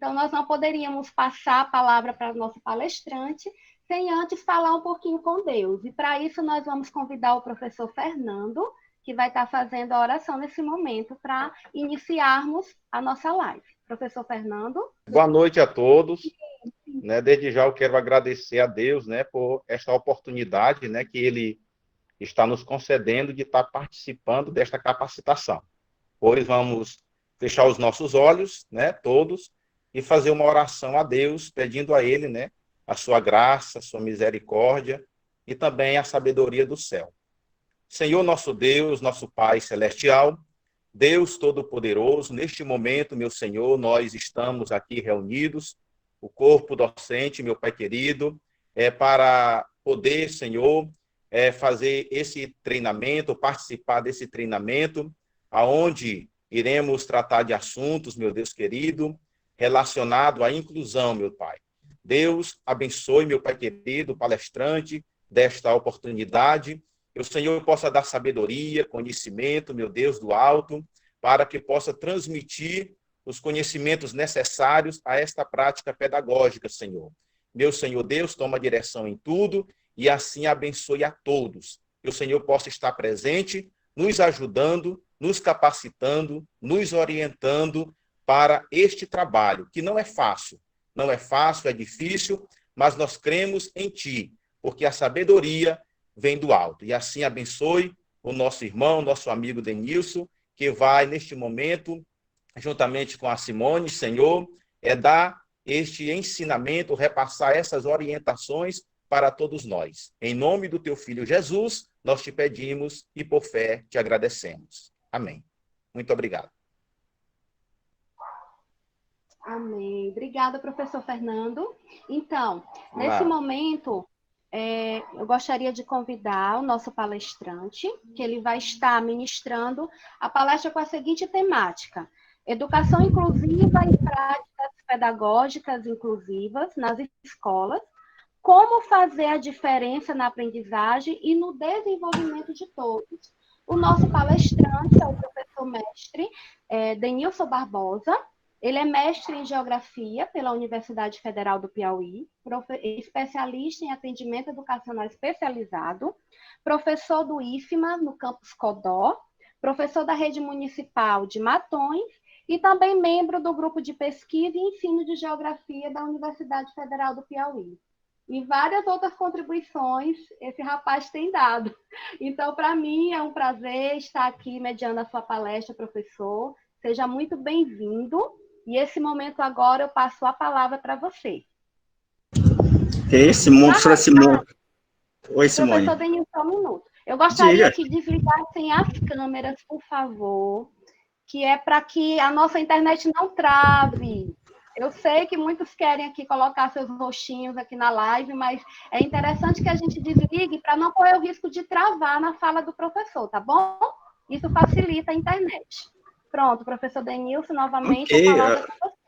Então, nós não poderíamos passar a palavra para o nosso palestrante sem antes falar um pouquinho com Deus. E, para isso, nós vamos convidar o professor Fernando, que vai estar fazendo a oração nesse momento, para iniciarmos a nossa live. Professor Fernando. Boa noite a todos. Desde já eu quero agradecer a Deus, por esta oportunidade, que Ele está nos concedendo de estar participando desta capacitação. Pois vamos fechar os nossos olhos, todos, e fazer uma oração a Deus, pedindo a Ele, a sua graça, a sua misericórdia e também a sabedoria do céu. Senhor nosso Deus, nosso Pai celestial, Deus Todo-Poderoso, neste momento, meu Senhor, nós estamos aqui reunidos, o corpo docente, meu Pai querido, para poder, Senhor, fazer esse treinamento, participar desse treinamento, aonde iremos tratar de assuntos, meu Deus querido, relacionado à inclusão, meu Pai. Deus abençoe, meu Pai querido, palestrante, desta oportunidade, que o Senhor possa dar sabedoria, conhecimento, meu Deus, do alto, para que possa transmitir os conhecimentos necessários a esta prática pedagógica, Senhor. Meu Senhor Deus, toma direção em tudo e assim abençoe a todos. Que o Senhor possa estar presente, nos ajudando, nos capacitando, nos orientando para este trabalho, que não é fácil. Não é fácil, é difícil, mas nós cremos em Ti, porque a sabedoria vem do alto. E assim abençoe o nosso irmão, nosso amigo Denilson, que vai, neste momento, juntamente com a Simone, Senhor, dar este ensinamento, repassar essas orientações para todos nós. Em nome do Teu Filho Jesus, nós te pedimos e por fé te agradecemos. Amém. Muito obrigado. Amém. Obrigada, professor Fernando. Então, nesse momento, eu gostaria de convidar o nosso palestrante, que ele vai estar ministrando a palestra com a seguinte temática: Educação inclusiva e práticas pedagógicas inclusivas nas escolas, como fazer a diferença na aprendizagem e no desenvolvimento de todos. O nosso palestrante é o professor mestre Denilson Barbosa. Ele é mestre em Geografia pela Universidade Federal do Piauí, especialista em atendimento educacional especializado, professor do IFMA no campus Codó, professor da Rede Municipal de Matões e também membro do grupo de pesquisa e ensino de Geografia da Universidade Federal do Piauí. E várias outras contribuições esse rapaz tem dado. Então, para mim, é um prazer estar aqui mediando a sua palestra, professor. Seja muito bem-vindo. E esse momento agora eu passo a palavra para você. Professora Simone. Oi, Simone. Professor Denilson, um minuto. Eu gostaria que desligassem as câmeras, por favor, que é para que a nossa internet não trave. Eu sei que muitos querem aqui colocar seus rostinhos aqui na live, mas é interessante que a gente desligue para não correr o risco de travar na fala do professor, tá bom? Isso facilita a internet. Pronto, professor Denilson, novamente, a palavra é com você.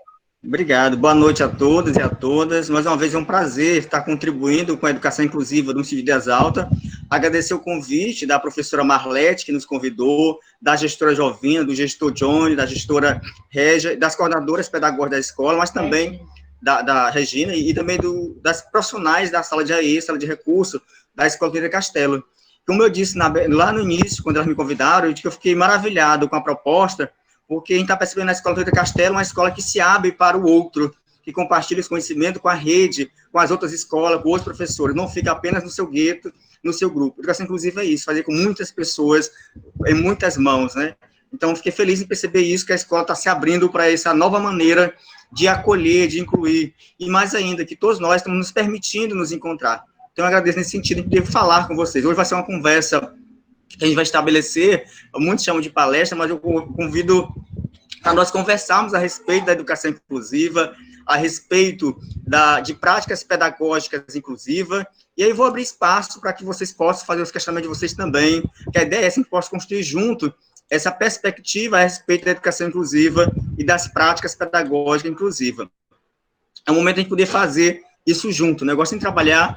Obrigado. Boa noite a todos e a todas. Mais uma vez é um prazer estar contribuindo com a educação inclusiva do Ensino de Dias Alta. Agradecer o convite da professora Marlete, que nos convidou, da gestora Jovina, do gestor Johnny, da gestora Régia, das coordenadoras pedagógicas da escola, mas também da Regina e também das profissionais da sala de AE, sala de recurso, da Escola Pedro Castelo. Como eu disse lá no início, quando elas me convidaram, eu fiquei maravilhado com a proposta, porque a gente está percebendo na Escola Pedro Castelo uma escola que se abre para o outro, que compartilha esse conhecimento com a rede, com as outras escolas, com outros professores, não fica apenas no seu gueto, no seu grupo. Educação inclusiva é isso, fazer com muitas pessoas, em muitas mãos, né? Então, fiquei feliz em perceber isso, que a escola está se abrindo para essa nova maneira de acolher, de incluir, e mais ainda, que todos nós estamos nos permitindo nos encontrar. Então, eu agradeço nesse sentido de poder falar com vocês. Hoje vai ser uma conversa que a gente vai estabelecer, muitos chamam de palestra, mas eu convido para nós conversarmos a respeito da educação inclusiva, a respeito de práticas pedagógicas inclusivas, e aí vou abrir espaço para que vocês possam fazer os questionamentos de vocês também, que a ideia é assim que possa construir junto essa perspectiva a respeito da educação inclusiva e das práticas pedagógicas inclusivas. É o momento de a gente poder fazer isso junto, né? Eu gosto de trabalhar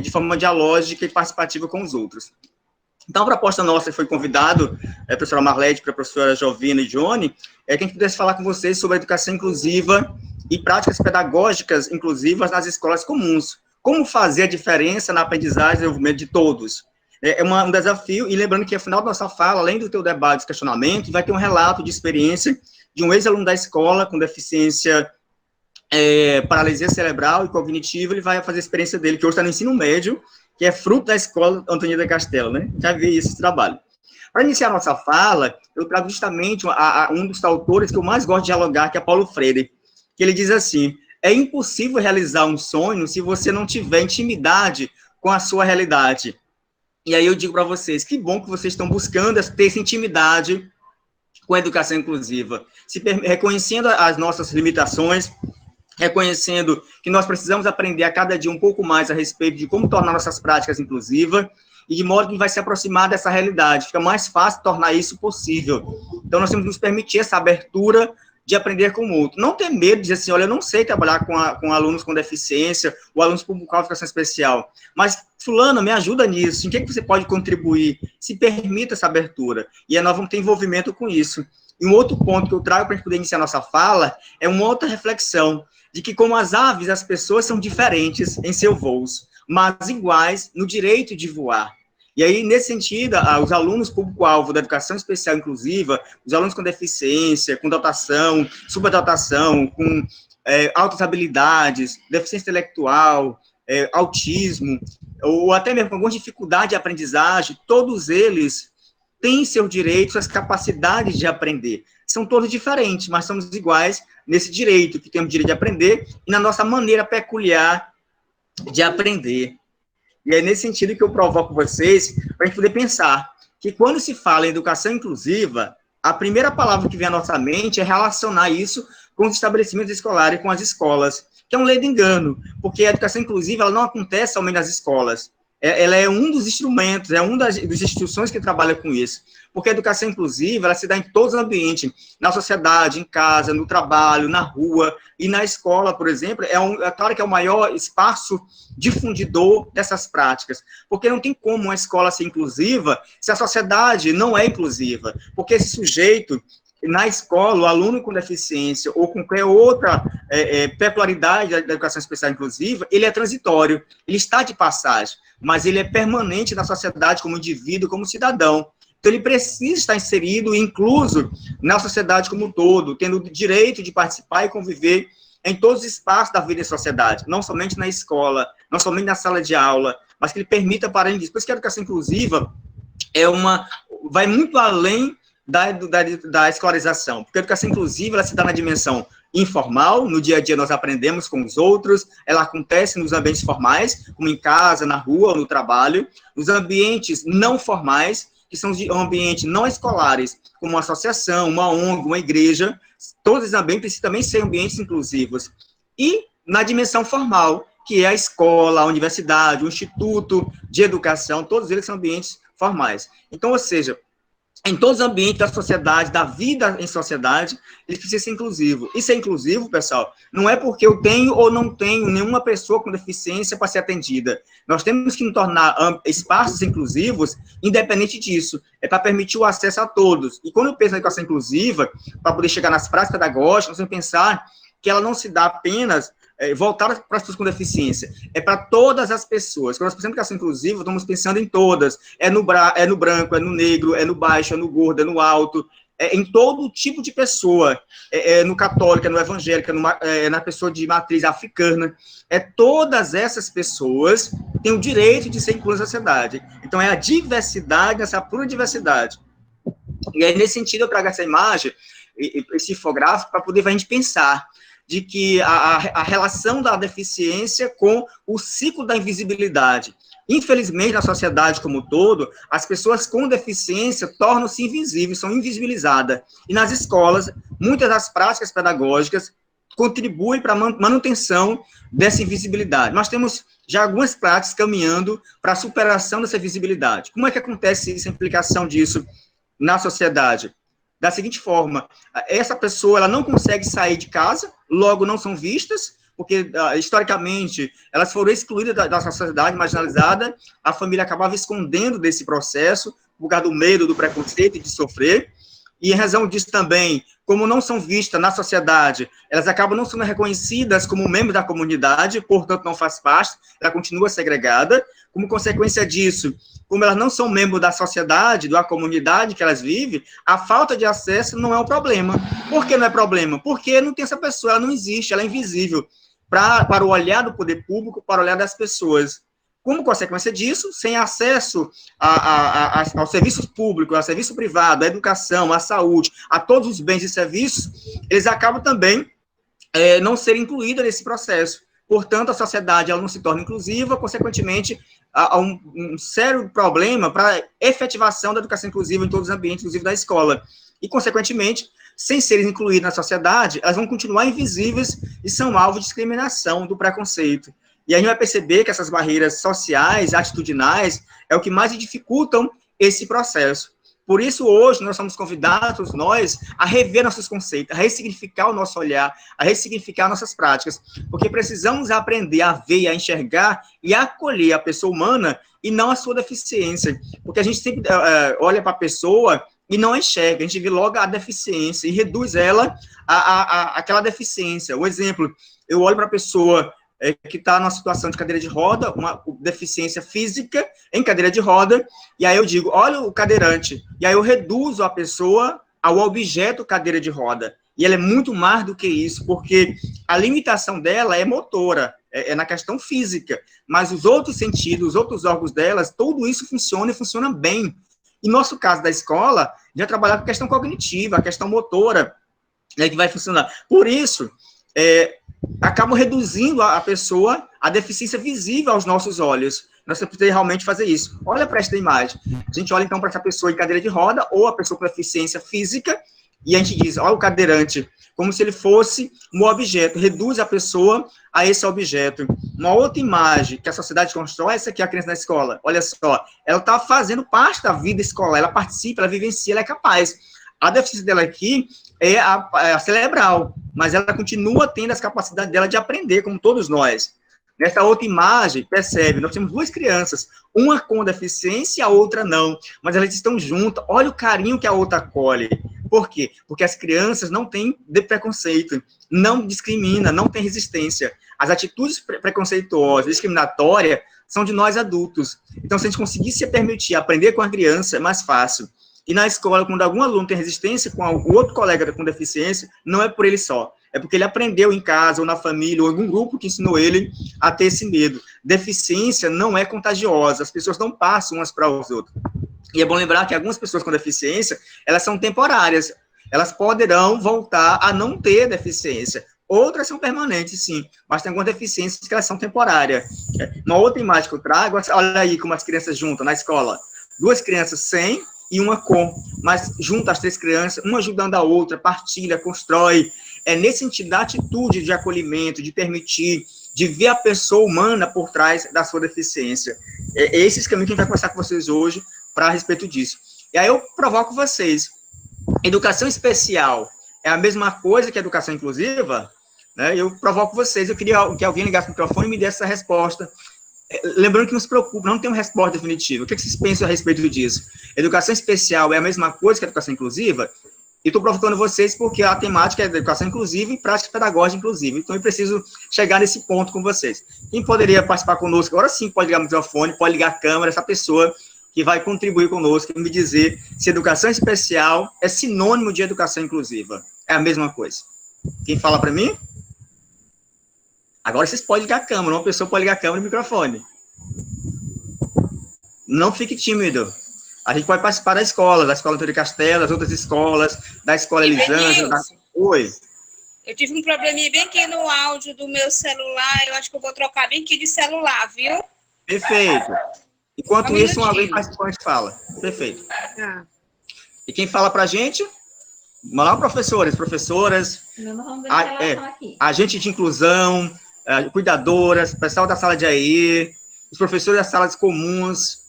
de forma dialógica e participativa com os outros. Então, a proposta nossa foi convidado, a professora Marlete, a professora Jovina e Johnny, que a gente pudesse falar com vocês sobre a educação inclusiva e práticas pedagógicas inclusivas nas escolas comuns. Como fazer a diferença na aprendizagem e desenvolvimento de todos? É um desafio, e lembrando que, ao final da nossa fala, além do teu debate e questionamento, vai ter um relato de experiência de um ex-aluno da escola com deficiência paralisia cerebral e cognitiva. Ele vai fazer a experiência dele, que hoje está no ensino médio, que é fruto da escola Antônio de Castelo, né? Já vi esse trabalho. Para iniciar a nossa fala, eu trago justamente um dos autores que eu mais gosto de dialogar, que é Paulo Freire, que ele diz assim: é impossível realizar um sonho se você não tiver intimidade com a sua realidade. E aí eu digo para vocês, que bom que vocês estão buscando ter essa intimidade com a educação inclusiva, reconhecendo as nossas limitações, reconhecendo que nós precisamos aprender a cada dia um pouco mais a respeito de como tornar nossas práticas inclusivas, e de modo que vai se aproximar dessa realidade. Fica mais fácil tornar isso possível. Então, nós temos que nos permitir essa abertura de aprender com o outro. Não ter medo de dizer assim, olha, eu não sei trabalhar com alunos com deficiência, ou alunos com qualificação especial, mas, fulano, me ajuda nisso, em que você pode contribuir? Se permita essa abertura, e aí nós vamos ter envolvimento com isso. E um outro ponto que eu trago para a gente poder iniciar a nossa fala, é uma outra reflexão, de que, como as aves, as pessoas são diferentes em seus voos, mas iguais no direito de voar. E aí, nesse sentido, os alunos público-alvo da educação especial inclusiva, os alunos com deficiência, com dotação, superdotação, com altas habilidades, deficiência intelectual, autismo, ou até mesmo com alguma dificuldade de aprendizagem, todos eles têm seus direitos, suas capacidades de aprender. São todos diferentes, mas somos iguais nesse direito, que temos o direito de aprender, e na nossa maneira peculiar de aprender. E é nesse sentido que eu provoco vocês, para a gente poder pensar que, quando se fala em educação inclusiva, a primeira palavra que vem à nossa mente é relacionar isso com os estabelecimentos escolares, com as escolas, que é um ledo engano, porque a educação inclusiva ela não acontece somente nas escolas. Ela é um dos instrumentos, é uma das instituições que trabalha com isso. Porque a educação inclusiva, ela se dá em todos os ambientes, na sociedade, em casa, no trabalho, na rua, e na escola, por exemplo, é claro que é o maior espaço difundidor dessas práticas, porque não tem como uma escola ser inclusiva se a sociedade não é inclusiva, porque esse sujeito, na escola, o aluno com deficiência ou com qualquer outra peculiaridade da educação especial inclusiva, ele é transitório, ele está de passagem, mas ele é permanente na sociedade como indivíduo, como cidadão. Então, ele precisa estar inserido e incluso na sociedade como um todo, tendo o direito de participar e conviver em todos os espaços da vida em sociedade, não somente na escola, não somente na sala de aula, mas que ele permita para ele. Por isso que a educação inclusiva vai muito além da escolarização, porque a educação inclusiva ela se dá na dimensão informal, no dia a dia nós aprendemos com os outros, ela acontece nos ambientes formais, como em casa, na rua, no trabalho, nos ambientes não formais, que são de ambientes não escolares, como uma associação, uma ONG, uma igreja, todos esses ambientes precisam também ser ambientes inclusivos. E na dimensão formal, que é a escola, a universidade, o instituto de educação, todos eles são ambientes formais. Então, ou seja, em todos os ambientes da sociedade, da vida em sociedade, ele precisa ser inclusivo. E ser inclusivo, pessoal, não é porque eu tenho ou não tenho nenhuma pessoa com deficiência para ser atendida. Nós temos que nos tornar espaços inclusivos, independente disso. É para permitir o acesso a todos. E quando eu penso na educação inclusiva, para poder chegar nas práticas pedagógicas, nós temos que pensar que ela não se dá apenas voltada para as pessoas com deficiência, é para todas as pessoas. Quando nós pensamos em educação inclusiva, estamos pensando em todas, é no branco, é no negro, é no baixo, é no gordo, é no alto, em todo tipo de pessoa, no católico, é no evangélico, na pessoa de matriz africana, todas essas pessoas têm o direito de ser inclusas na sociedade. Então, é a diversidade, essa pura diversidade. E aí, nesse sentido, eu trago essa imagem, esse infográfico, para poder a gente pensar de que a relação da deficiência com o ciclo da invisibilidade. Infelizmente, na sociedade como um todo, as pessoas com deficiência tornam-se invisíveis, são invisibilizadas. E nas escolas, muitas das práticas pedagógicas contribuem para a manutenção dessa invisibilidade. Nós temos já algumas práticas caminhando para a superação dessa visibilidade. Como é que acontece essa implicação disso na sociedade? Da seguinte forma, essa pessoa ela não consegue sair de casa, logo não são vistas, porque, historicamente, elas foram excluídas da sociedade marginalizada, a família acabava escondendo desse processo, por causa do medo, do preconceito de sofrer, e em razão disso também, como não são vistas na sociedade, elas acabam não sendo reconhecidas como membros da comunidade, portanto não faz parte, ela continua segregada. Como consequência disso, como elas não são membros da sociedade, da comunidade que elas vivem, a falta de acesso não é um problema. Por que não é problema? Porque não tem essa pessoa, ela não existe, ela é invisível para o olhar do poder público, para o olhar das pessoas. Como consequência disso, sem acesso aos serviços públicos, ao serviço privado, à educação, à saúde, a todos os bens e serviços, eles acabam também não serem incluídos nesse processo. Portanto, a sociedade ela não se torna inclusiva, consequentemente, há um sério problema para a efetivação da educação inclusiva em todos os ambientes, inclusive da escola. E, consequentemente, sem serem incluídas na sociedade, elas vão continuar invisíveis e são alvo de discriminação, do preconceito. E a gente vai perceber que essas barreiras sociais, atitudinais, é o que mais dificultam esse processo. Por isso, hoje, nós somos convidados, nós, a rever nossos conceitos, a ressignificar o nosso olhar, a ressignificar nossas práticas, porque precisamos aprender a ver, a enxergar e a acolher a pessoa humana e não a sua deficiência. Porque a gente sempre olha para a pessoa e não enxerga, a gente vê logo a deficiência e reduz ela àquela deficiência. O exemplo, eu olho para a pessoa que está numa situação de cadeira de roda, uma deficiência física em cadeira de roda, e aí eu digo, olha o cadeirante, e aí eu reduzo a pessoa ao objeto cadeira de roda, e ela é muito mais do que isso, porque a limitação dela é motora, é na questão física, mas os outros sentidos, os outros órgãos delas, tudo isso funciona e funciona bem. E no nosso caso da escola, já trabalhar com a questão cognitiva, a questão motora, né, que vai funcionar. Por isso, acabam reduzindo a pessoa, a deficiência visível aos nossos olhos. Nós precisamos realmente fazer isso. Olha para esta imagem. A gente olha, então, para essa pessoa em cadeira de roda, ou a pessoa com deficiência física, e a gente diz, olha o cadeirante, como se ele fosse um objeto, reduz a pessoa a esse objeto. Uma outra imagem que a sociedade constrói, essa aqui é a criança na escola. Olha só, ela está fazendo parte da vida escolar, ela participa, ela vivencia, ela é capaz. A deficiência dela aqui é a cerebral, mas ela continua tendo as capacidades dela de aprender, como todos nós. Nessa outra imagem, percebe, nós temos duas crianças, uma com deficiência e a outra não, mas elas estão juntas, olha o carinho que a outra acolhe. Por quê? Porque as crianças não têm preconceito, não discrimina, não tem resistência. As atitudes preconceituosas, discriminatórias, são de nós adultos. Então, se a gente conseguir se permitir aprender com a criança, é mais fácil. E na escola, quando algum aluno tem resistência com o outro colega com deficiência, não é por ele só, é porque ele aprendeu em casa, ou na família, ou em algum grupo que ensinou ele a ter esse medo. Deficiência não é contagiosa, as pessoas não passam umas para os outros. E é bom lembrar que algumas pessoas com deficiência, elas são temporárias, elas poderão voltar a não ter deficiência. Outras são permanentes, sim, mas tem algumas deficiências que elas são temporárias. Uma outra imagem que eu trago, olha aí como as crianças juntam na escola. Duas crianças sem e uma com, mas junto as três crianças, uma ajudando a outra, partilha, constrói. É nesse sentido da atitude de acolhimento, de permitir, de ver a pessoa humana por trás da sua deficiência. É esses caminhos que a gente vai conversar com vocês hoje para a respeito disso. E aí eu provoco vocês. Educação especial é a mesma coisa que educação inclusiva? Né? Eu provoco vocês, eu queria que alguém ligasse o microfone e me desse essa resposta. Lembrando que não se preocupe, não tem uma resposta definitiva. O que vocês pensam a respeito disso? Educação especial é a mesma coisa que a educação inclusiva? E estou provocando vocês porque a temática é educação inclusiva e prática pedagógica inclusiva. Então, eu preciso chegar nesse ponto com vocês. Quem poderia participar conosco? Agora sim, pode ligar o microfone, pode ligar a câmera, essa pessoa que vai contribuir conosco e me dizer se educação especial é sinônimo de educação inclusiva. É a mesma coisa. Quem fala para mim? Agora vocês podem ligar a câmera, uma pessoa pode ligar a câmera e o microfone. Não fique tímido. A gente pode participar da escola Antônio Castelo, das outras escolas, da escola Elisângela. Oi. Eu tive um probleminha bem aqui no áudio do meu celular, eu acho que eu vou trocar bem aqui de celular, viu? Perfeito. Enquanto isso, uma vez participante fala. Perfeito. E quem fala pra gente? Vamos lá, professores, professoras, agente de inclusão, cuidadoras, pessoal da sala de AE, os professores das salas comuns.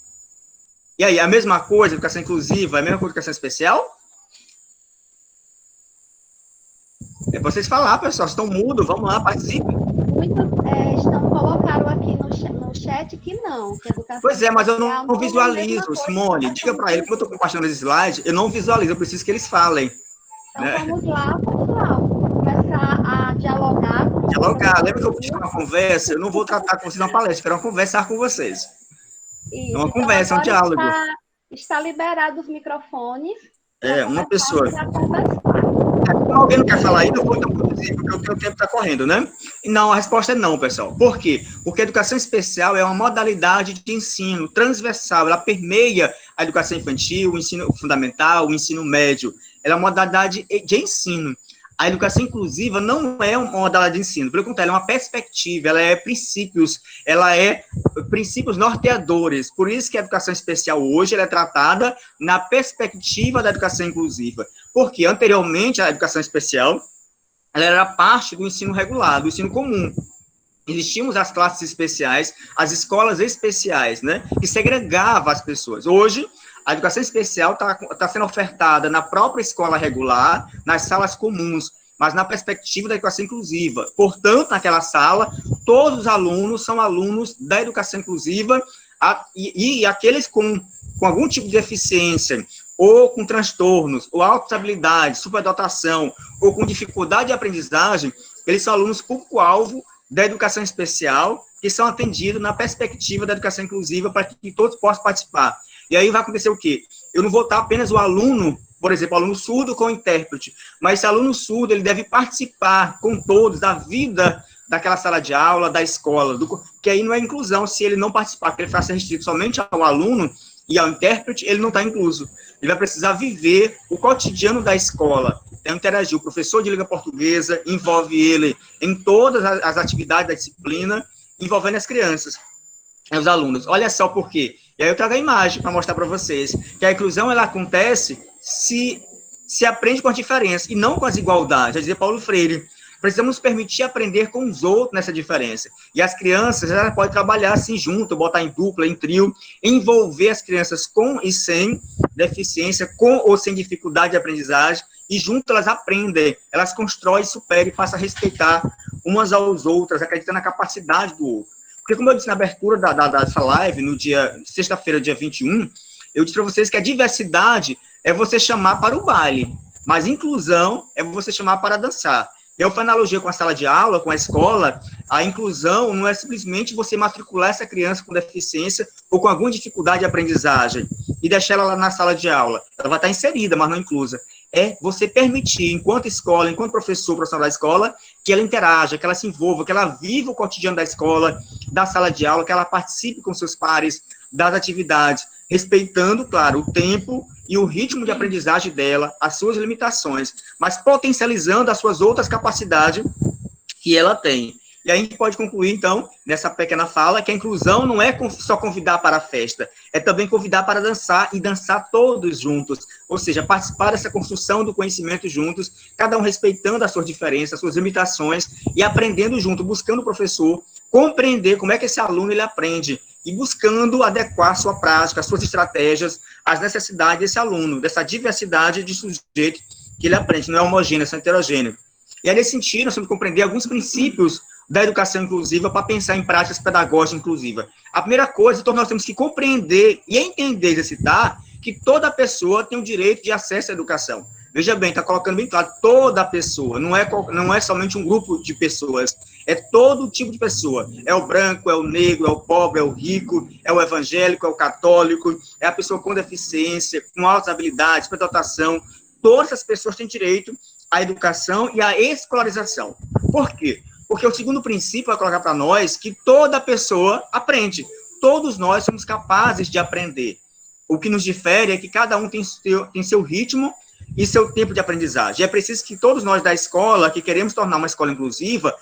E aí, a mesma coisa, educação inclusiva, a mesma coisa, educação especial? É pra vocês falar, pessoal, estão mudos, vamos lá, participem. Muitos colocaram aqui no chat repete que não. Que educação Pois é, mas eu especial não é a visualizo, mesma coisa Simone. que Diga para ele, como eu estou educação compartilhando esse slide, eu não visualizo, eu preciso que eles falem. Então, Né? vamos lá. Começar a dialogar com o Dialogar. professor Lembra que eu fiz uma conversa? Eu não vou tratar com vocês uma palestra, eu quero conversar com vocês. É Isso. uma Então, conversa, é um agora diálogo. está liberado os microfones É, uma pessoa. para conversar. Como alguém não quer falar ainda, eu vou introduzir, porque o teu tempo está correndo, né? E não, a resposta é não, pessoal. Por quê? Porque a educação especial é uma modalidade de ensino transversal, ela permeia a educação infantil, o ensino fundamental, o ensino médio. Ela é uma modalidade de ensino. A educação inclusiva não é uma modalidade de ensino, pelo contrário, ela é uma perspectiva, ela é princípios norteadores. Por isso que a educação especial hoje ela é tratada na perspectiva da educação inclusiva. Porque anteriormente a educação especial ela era parte do ensino regular, do ensino comum. Existiam as classes especiais, as escolas especiais, né, que segregavam as pessoas. Hoje, a educação especial está sendo ofertada na própria escola regular, nas salas comuns, mas na perspectiva da educação inclusiva. Portanto, naquela sala, todos os alunos são alunos da educação inclusiva e aqueles com algum tipo de deficiência, ou com transtornos, ou altas habilidades, superdotação, ou com dificuldade de aprendizagem, eles são alunos público-alvo da educação especial, que são atendidos na perspectiva da educação inclusiva para que todos possam participar. E aí vai acontecer o quê? Eu não vou estar apenas o aluno, por exemplo, o aluno surdo com o intérprete, mas esse aluno surdo, ele deve participar com todos da vida daquela sala de aula, da escola, que aí não é inclusão se ele não participar, porque ele vai ser restrito somente ao aluno e ao intérprete, ele não está incluso. Ele vai precisar viver o cotidiano da escola, interagir. O professor de língua portuguesa envolve ele em todas as atividades da disciplina, envolvendo as crianças, os alunos. Olha só por quê. E aí eu trago a imagem para mostrar para vocês que a inclusão ela acontece se aprende com as diferenças e não com as igualdades. Já dizia Paulo Freire. Precisamos permitir aprender com os outros nessa diferença. E as crianças, elas podem trabalhar assim junto, botar em dupla, em trio, envolver as crianças com e sem deficiência, com ou sem dificuldade de aprendizagem, e junto elas aprendem, elas constroem, superam e passam a respeitar umas às outras, acreditando na capacidade do outro. Porque, como eu disse na abertura dessa live, no dia, sexta-feira, dia 21, eu disse para vocês que a diversidade é você chamar para o baile, mas inclusão é você chamar para dançar. Eu faço analogia com a sala de aula, com a escola. A inclusão não é simplesmente você matricular essa criança com deficiência ou com alguma dificuldade de aprendizagem e deixar ela lá na sala de aula. Ela vai estar inserida, mas não inclusa. É você permitir, enquanto escola, enquanto profissional da escola, que ela interaja, que ela se envolva, que ela viva o cotidiano da escola, da sala de aula, que ela participe com seus pares das atividades, respeitando, claro, o tempo e o ritmo de aprendizagem dela, as suas limitações, mas potencializando as suas outras capacidades que ela tem. E aí a gente pode concluir, então, nessa pequena fala, que a inclusão não é só convidar para a festa, é também convidar para dançar e dançar todos juntos, ou seja, participar dessa construção do conhecimento juntos, cada um respeitando as suas diferenças, as suas limitações e aprendendo junto, buscando o professor, compreender como é que esse aluno ele aprende e buscando adequar a sua prática, as suas estratégias, às necessidades desse aluno, dessa diversidade de sujeito que ele aprende, não é homogêneo, é heterogêneo. E é nesse sentido, nós temos que compreender alguns princípios da educação inclusiva para pensar em práticas pedagógicas inclusivas. A primeira coisa, então, nós temos que compreender e entender, exercitar, que toda pessoa tem o direito de acesso à educação. Veja bem, está colocando bem claro, toda pessoa, não é somente um grupo de pessoas, é todo tipo de pessoa. É o branco, é o negro, é o pobre, é o rico, é o evangélico, é o católico, é a pessoa com deficiência, com altas habilidades, superdotação. Todas as pessoas têm direito à educação e à escolarização. Por quê? Porque o segundo princípio é colocar para nós que toda pessoa aprende. Todos nós somos capazes de aprender. O que nos difere é que cada um tem seu ritmo e seu tempo de aprendizagem. É preciso que todos nós da escola, que queremos tornar uma escola inclusiva,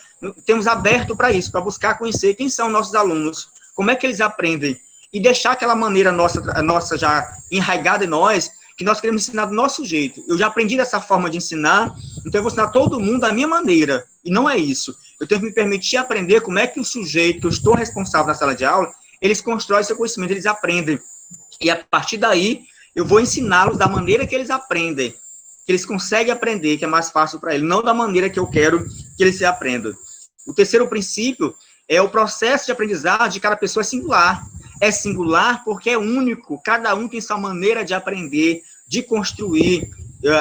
temos aberto para isso, para buscar conhecer quem são nossos alunos, como é que eles aprendem, e deixar aquela maneira nossa já enraizada em nós, que nós queremos ensinar do nosso jeito. Eu já aprendi dessa forma de ensinar, então eu vou ensinar todo mundo da minha maneira, e não é isso. Eu tenho que me permitir aprender como é que o sujeito, que eu estou responsável na sala de aula, eles constroem seu conhecimento, eles aprendem. E a partir daí, eu vou ensiná-los da maneira que eles aprendem, que eles conseguem aprender, que é mais fácil para eles, não da maneira que eu quero que eles se aprendam. O terceiro princípio o processo de aprendizagem de cada pessoa é singular. É singular porque é único, cada um tem sua maneira de aprender, de construir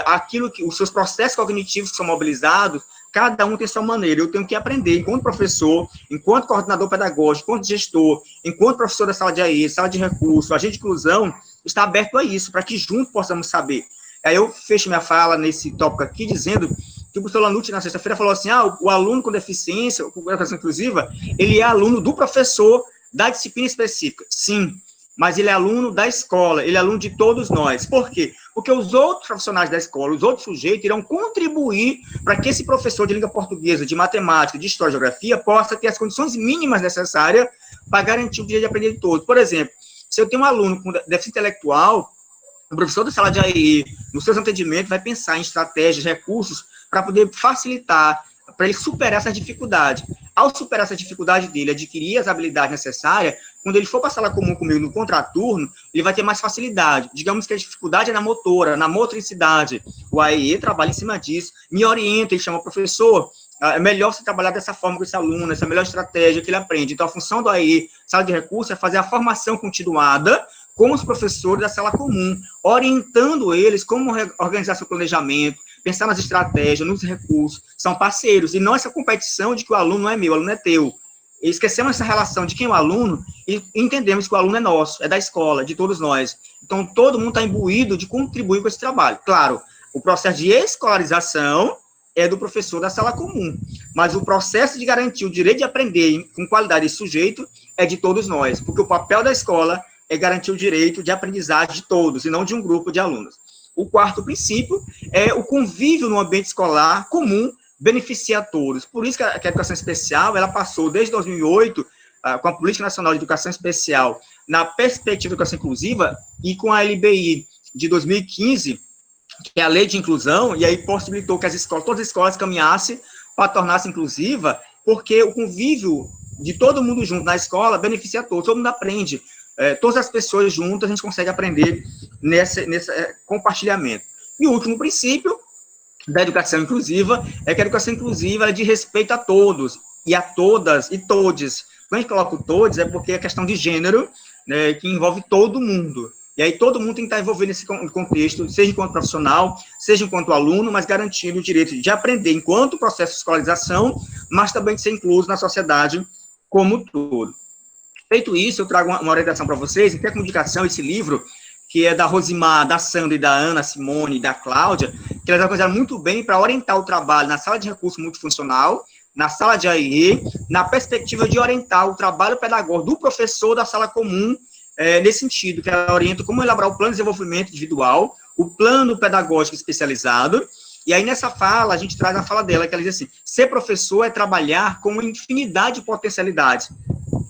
aquilo que os seus processos cognitivos que são mobilizados, cada um tem sua maneira. Eu tenho que aprender, enquanto professor, enquanto coordenador pedagógico, enquanto gestor, enquanto professor da sala de AE, sala de recurso, agente de inclusão, está aberto a isso, para que juntos possamos saber. Aí eu fecho minha fala nesse tópico aqui, dizendo que o professor Lanucci, na sexta-feira, falou assim, o aluno com deficiência, com educação inclusiva, ele é aluno do professor da disciplina específica. Sim, mas ele é aluno da escola, ele é aluno de todos nós. Por quê? Porque os outros profissionais da escola, os outros sujeitos, irão contribuir para que esse professor de língua portuguesa, de matemática, de história e geografia, possa ter as condições mínimas necessárias para garantir o direito de aprender de todos. Por exemplo, se eu tenho um aluno com déficit intelectual, o professor da sala de AE, nos seus atendimentos, vai pensar em estratégias, recursos, para poder facilitar, para ele superar essa dificuldade. Ao superar essa dificuldade dele, adquirir as habilidades necessárias, quando ele for para a sala comum comigo no contraturno, ele vai ter mais facilidade. Digamos que a dificuldade é na motora, na motricidade. O AE trabalha em cima disso, me orienta, ele chama o professor, é melhor você trabalhar dessa forma com esse aluno, essa é a melhor estratégia que ele aprende. Então, a função do AE, sala de recursos, é fazer a formação continuada com os professores da sala comum, orientando eles como organizar seu planejamento, pensar nas estratégias, nos recursos, são parceiros, e não essa competição de que o aluno não é meu, o aluno é teu. E esquecemos essa relação de quem é o aluno e entendemos que o aluno é nosso, é da escola, de todos nós. Então, todo mundo está imbuído de contribuir com esse trabalho. Claro, o processo de escolarização é do professor da sala comum, mas o processo de garantir o direito de aprender com qualidade esse sujeito é de todos nós, porque o papel da escola é garantir o direito de aprendizagem de todos, e não de um grupo de alunos. O quarto princípio é o convívio no ambiente escolar comum beneficia a todos. Por isso que a educação especial, ela passou desde 2008, com a Política Nacional de Educação Especial, na perspectiva de educação inclusiva, e com a LBI de 2015, que é a Lei de Inclusão, e aí possibilitou que as escolas, todas as escolas caminhassem para tornar-se inclusiva, porque o convívio de todo mundo junto na escola beneficia a todos, todo mundo aprende. Todas as pessoas juntas, a gente consegue aprender nesse compartilhamento. E o último princípio da educação inclusiva é que a educação inclusiva é de respeito a todos, e a todas, e todes. Quando a gente coloca o todes, é porque é questão de gênero, né, que envolve todo mundo. E aí todo mundo tem que estar envolvido nesse contexto, seja enquanto profissional, seja enquanto aluno, mas garantindo o direito de aprender enquanto processo de escolarização, mas também de ser incluso na sociedade como um todo. Feito isso, eu trago uma orientação para vocês, em Tecnocomunicação, esse livro, que é da Rosimar, da Sandra e da Ana, Simone e da Cláudia, que elas organizaram muito bem para orientar o trabalho na sala de recurso multifuncional, na sala de AE, na perspectiva de orientar o trabalho pedagógico do professor da sala comum, nesse sentido, que ela orienta como elaborar o plano de desenvolvimento individual, o plano pedagógico especializado, e aí nessa fala, a gente traz a fala dela, que ela diz assim, ser professor é trabalhar com uma infinidade de potencialidades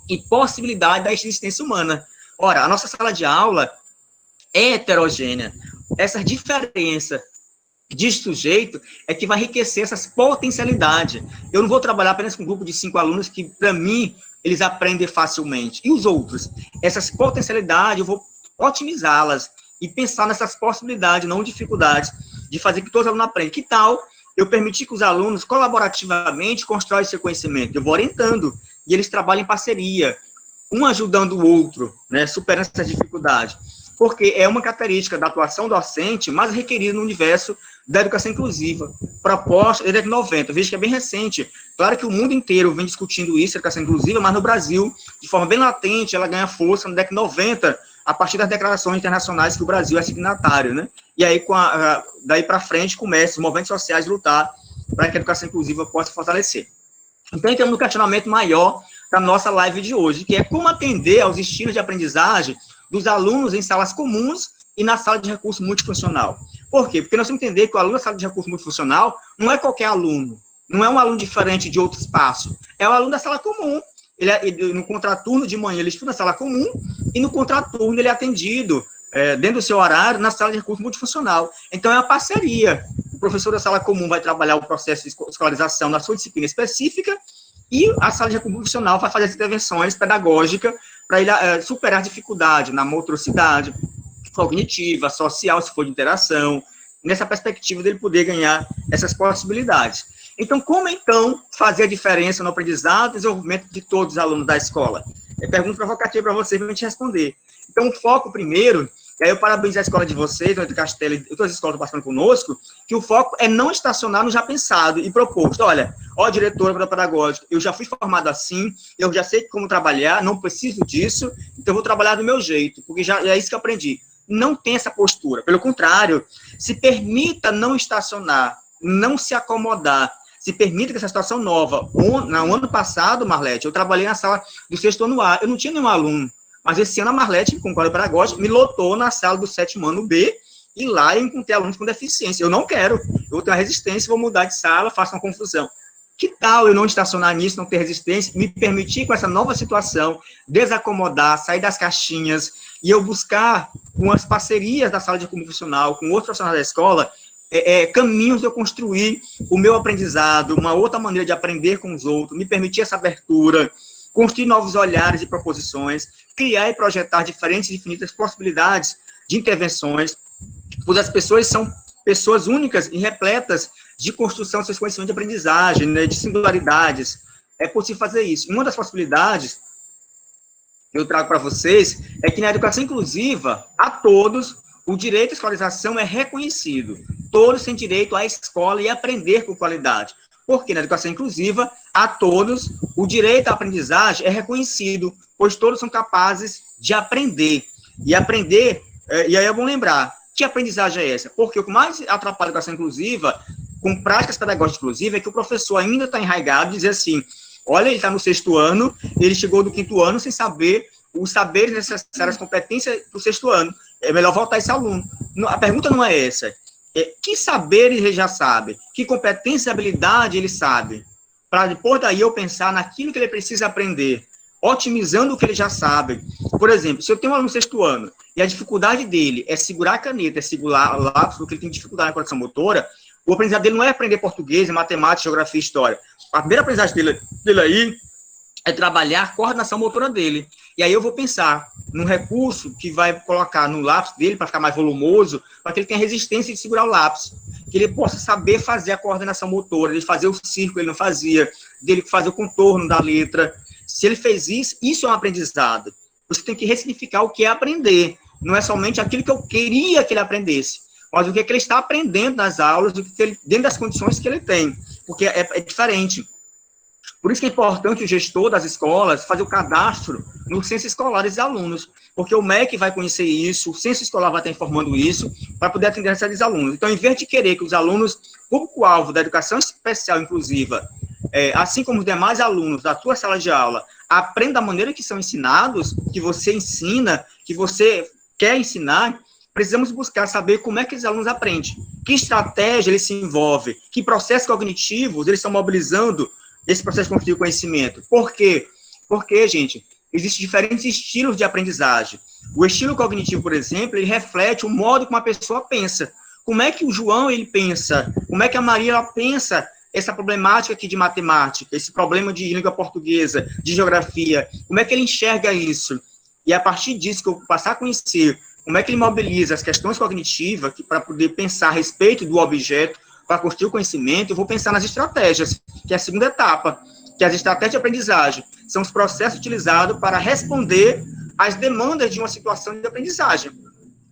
e possibilidade da existência humana. Ora, a nossa sala de aula é heterogênea. Essa diferença de sujeito é que vai enriquecer essas potencialidades. Eu não vou trabalhar apenas com um grupo de 5 alunos que, para mim, eles aprendem facilmente. E os outros? Essas potencialidades, eu vou otimizá-las e pensar nessas possibilidades, não dificuldades, de fazer que todos os alunos aprendam. Que tal eu permitir que os alunos, colaborativamente, constroem esse conhecimento? Eu vou orientando, e eles trabalham em parceria, um ajudando o outro, né, superando essas dificuldades. Porque é uma característica da atuação docente mais requerida no universo da educação inclusiva, proposta desde 90, veja que é bem recente. Claro que o mundo inteiro vem discutindo isso, educação inclusiva, mas no Brasil, de forma bem latente, ela ganha força na década de 90, a partir das declarações internacionais que o Brasil é signatário, né? E aí, daí para frente, começa os movimentos sociais a lutar para que a educação inclusiva possa fortalecer. Então, temos um questionamento maior da nossa live de hoje, que é como atender aos estilos de aprendizagem dos alunos em salas comuns e na sala de recurso multifuncional. Por quê? Porque nós temos que entender que o aluno na sala de recurso multifuncional não é qualquer aluno, não é um aluno diferente de outro espaço, é o aluno da sala comum. No contraturno de manhã ele estuda na sala comum e no contraturno ele é atendido dentro do seu horário na sala de recurso multifuncional. Então é uma parceria. O professor da sala comum vai trabalhar o processo de escolarização na sua disciplina específica e a sala de recurso multifuncional vai fazer as intervenções pedagógicas para ele superar a dificuldade na motricidade, cognitiva, social, se for de interação, nessa perspectiva dele poder ganhar essas possibilidades. Então, como, então, fazer a diferença no aprendizado e desenvolvimento de todos os alunos da escola? É pergunta provocativa para vocês, para a gente responder. Então, o foco primeiro, e aí eu parabenizo a escola de vocês, do Castelo e todas as escolas que estão passando conosco, que o foco é não estacionar no já pensado e proposto. Olha, diretora pedagógica, eu já fui formado assim, eu já sei como trabalhar, não preciso disso, então eu vou trabalhar do meu jeito, porque já é isso que eu aprendi. Não tem essa postura. Pelo contrário, se permita não estacionar, não se acomodar, se permita que essa situação nova. No ano passado, Marlete, eu trabalhei na sala do 6º ano A, eu não tinha nenhum aluno, mas esse ano a Marlete, com quadro pedagógico, me lotou na sala do 7º ano B, e lá eu encontrei alunos com deficiência. Eu não quero, eu vou ter uma resistência, vou mudar de sala, faço uma confusão. Que tal eu não estacionar nisso, não ter resistência, me permitir com essa nova situação, desacomodar, sair das caixinhas, e eu buscar, com as parcerias da sala de comunicação profissional, com outros profissionais da escola, caminhos de eu construir o meu aprendizado, uma outra maneira de aprender com os outros, me permitir essa abertura, construir novos olhares e proposições, criar e projetar diferentes e infinitas possibilidades de intervenções, pois as pessoas são pessoas únicas e repletas de construção dos seus conhecimentos de aprendizagem, né, de singularidades. É possível fazer isso. Uma das possibilidades que eu trago para vocês é que na educação inclusiva, a todos, o direito à escolarização é reconhecido. Todos têm direito à escola e a aprender com qualidade. Porque na educação inclusiva, a todos, o direito à aprendizagem é reconhecido, pois todos são capazes de aprender. E aprender, e aí é bom lembrar, que aprendizagem é essa? Porque o que mais atrapalha a educação inclusiva, com práticas pedagógicas inclusivas, é que o professor ainda está enraizado e dizer assim, olha, ele está no 6º ano, ele chegou do 5º ano sem saber os saberes necessários, as competências do 6º ano. É melhor voltar esse aluno. A pergunta não é essa. Que saberes ele já sabe? Que competência e habilidade ele sabe? Para depois daí eu pensar naquilo que ele precisa aprender, otimizando o que ele já sabe. Por exemplo, se eu tenho um aluno no 6º ano e a dificuldade dele é segurar a caneta, é segurar o lápis, porque ele tem dificuldade na coordenação motora, o aprendizado dele não é aprender português, matemática, geografia e história. A primeira aprendizagem dele aí é trabalhar a coordenação motora dele. E aí eu vou pensar num recurso que vai colocar no lápis dele para ficar mais volumoso, para que ele tenha resistência de segurar o lápis, que ele possa saber fazer a coordenação motora, ele fazer o círculo, ele não fazia, dele fazer o contorno da letra. Se ele fez isso, isso é um aprendizado. Você tem que ressignificar o que é aprender. Não é somente aquilo que eu queria que ele aprendesse, mas o que ele está aprendendo nas aulas, dentro das condições que ele tem, porque é diferente. Por isso que é importante o gestor das escolas fazer o cadastro no censo escolar dos alunos, porque o MEC vai conhecer isso, o censo escolar vai estar informando isso, para poder atender esses alunos. Então, em vez de querer que os alunos, público-alvo da educação especial inclusiva, assim como os demais alunos da tua sala de aula, aprendam da maneira que são ensinados, que você ensina, que você quer ensinar, precisamos buscar saber como é que os alunos aprendem, que estratégia eles se envolvem, que processos cognitivos eles estão mobilizando esse processo de conhecimento. Por quê? Porque, gente, existem diferentes estilos de aprendizagem. O estilo cognitivo, por exemplo, ele reflete o modo como a pessoa pensa. Como é que o João, ele pensa? Como é que a Maria, ela pensa essa problemática aqui de matemática, esse problema de língua portuguesa, de geografia? Como é que ele enxerga isso? E a partir disso, que eu vou passar a conhecer como é que ele mobiliza as questões cognitivas para poder pensar a respeito do objeto, para construir o conhecimento, eu vou pensar nas estratégias, que é a segunda etapa, que as estratégias de aprendizagem são os processos utilizados para responder às demandas de uma situação de aprendizagem.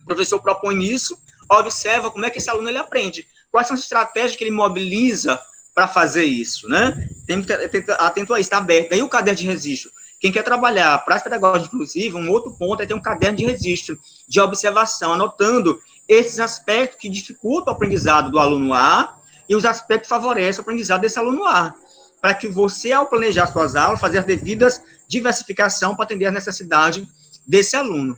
O professor propõe isso, observa como é que esse aluno ele aprende, quais são as estratégias que ele mobiliza para fazer isso, né? Tem que estar atento a isso, está aberto. Aí o caderno de registro. Quem quer trabalhar prática pedagógica inclusiva, um outro ponto é ter um caderno de registro, de observação, anotando esses aspectos que dificultam o aprendizado do aluno A e os aspectos que favorecem o aprendizado desse aluno A, para que você, ao planejar suas aulas, fazer as devidas diversificação para atender a necessidade desse aluno.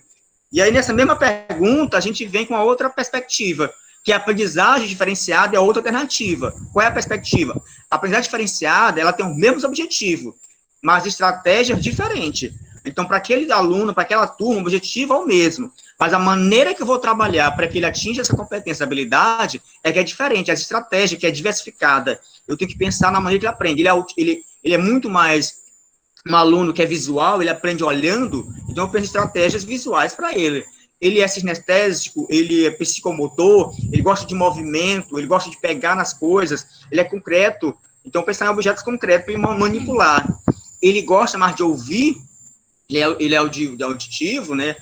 E aí, nessa mesma pergunta, a gente vem com a outra perspectiva, que a aprendizagem diferenciada é outra alternativa. Qual é a perspectiva? A aprendizagem diferenciada, ela tem os mesmos objetivos, mas estratégias diferentes. Então, para aquele aluno, para aquela turma, o objetivo é o mesmo, mas a maneira que eu vou trabalhar para que ele atinja essa competência, habilidade, é que é diferente, a estratégia que é diversificada. Eu tenho que pensar na maneira que ele aprende. Ele é muito mais um aluno que é visual, ele aprende olhando, então eu penso em estratégias visuais para ele. Ele é sinestésico, ele é psicomotor, ele gosta de movimento, ele gosta de pegar nas coisas, ele é concreto, Então, pensar em objetos concretos e manipular. Ele gosta mais de ouvir, ele é auditivo, né?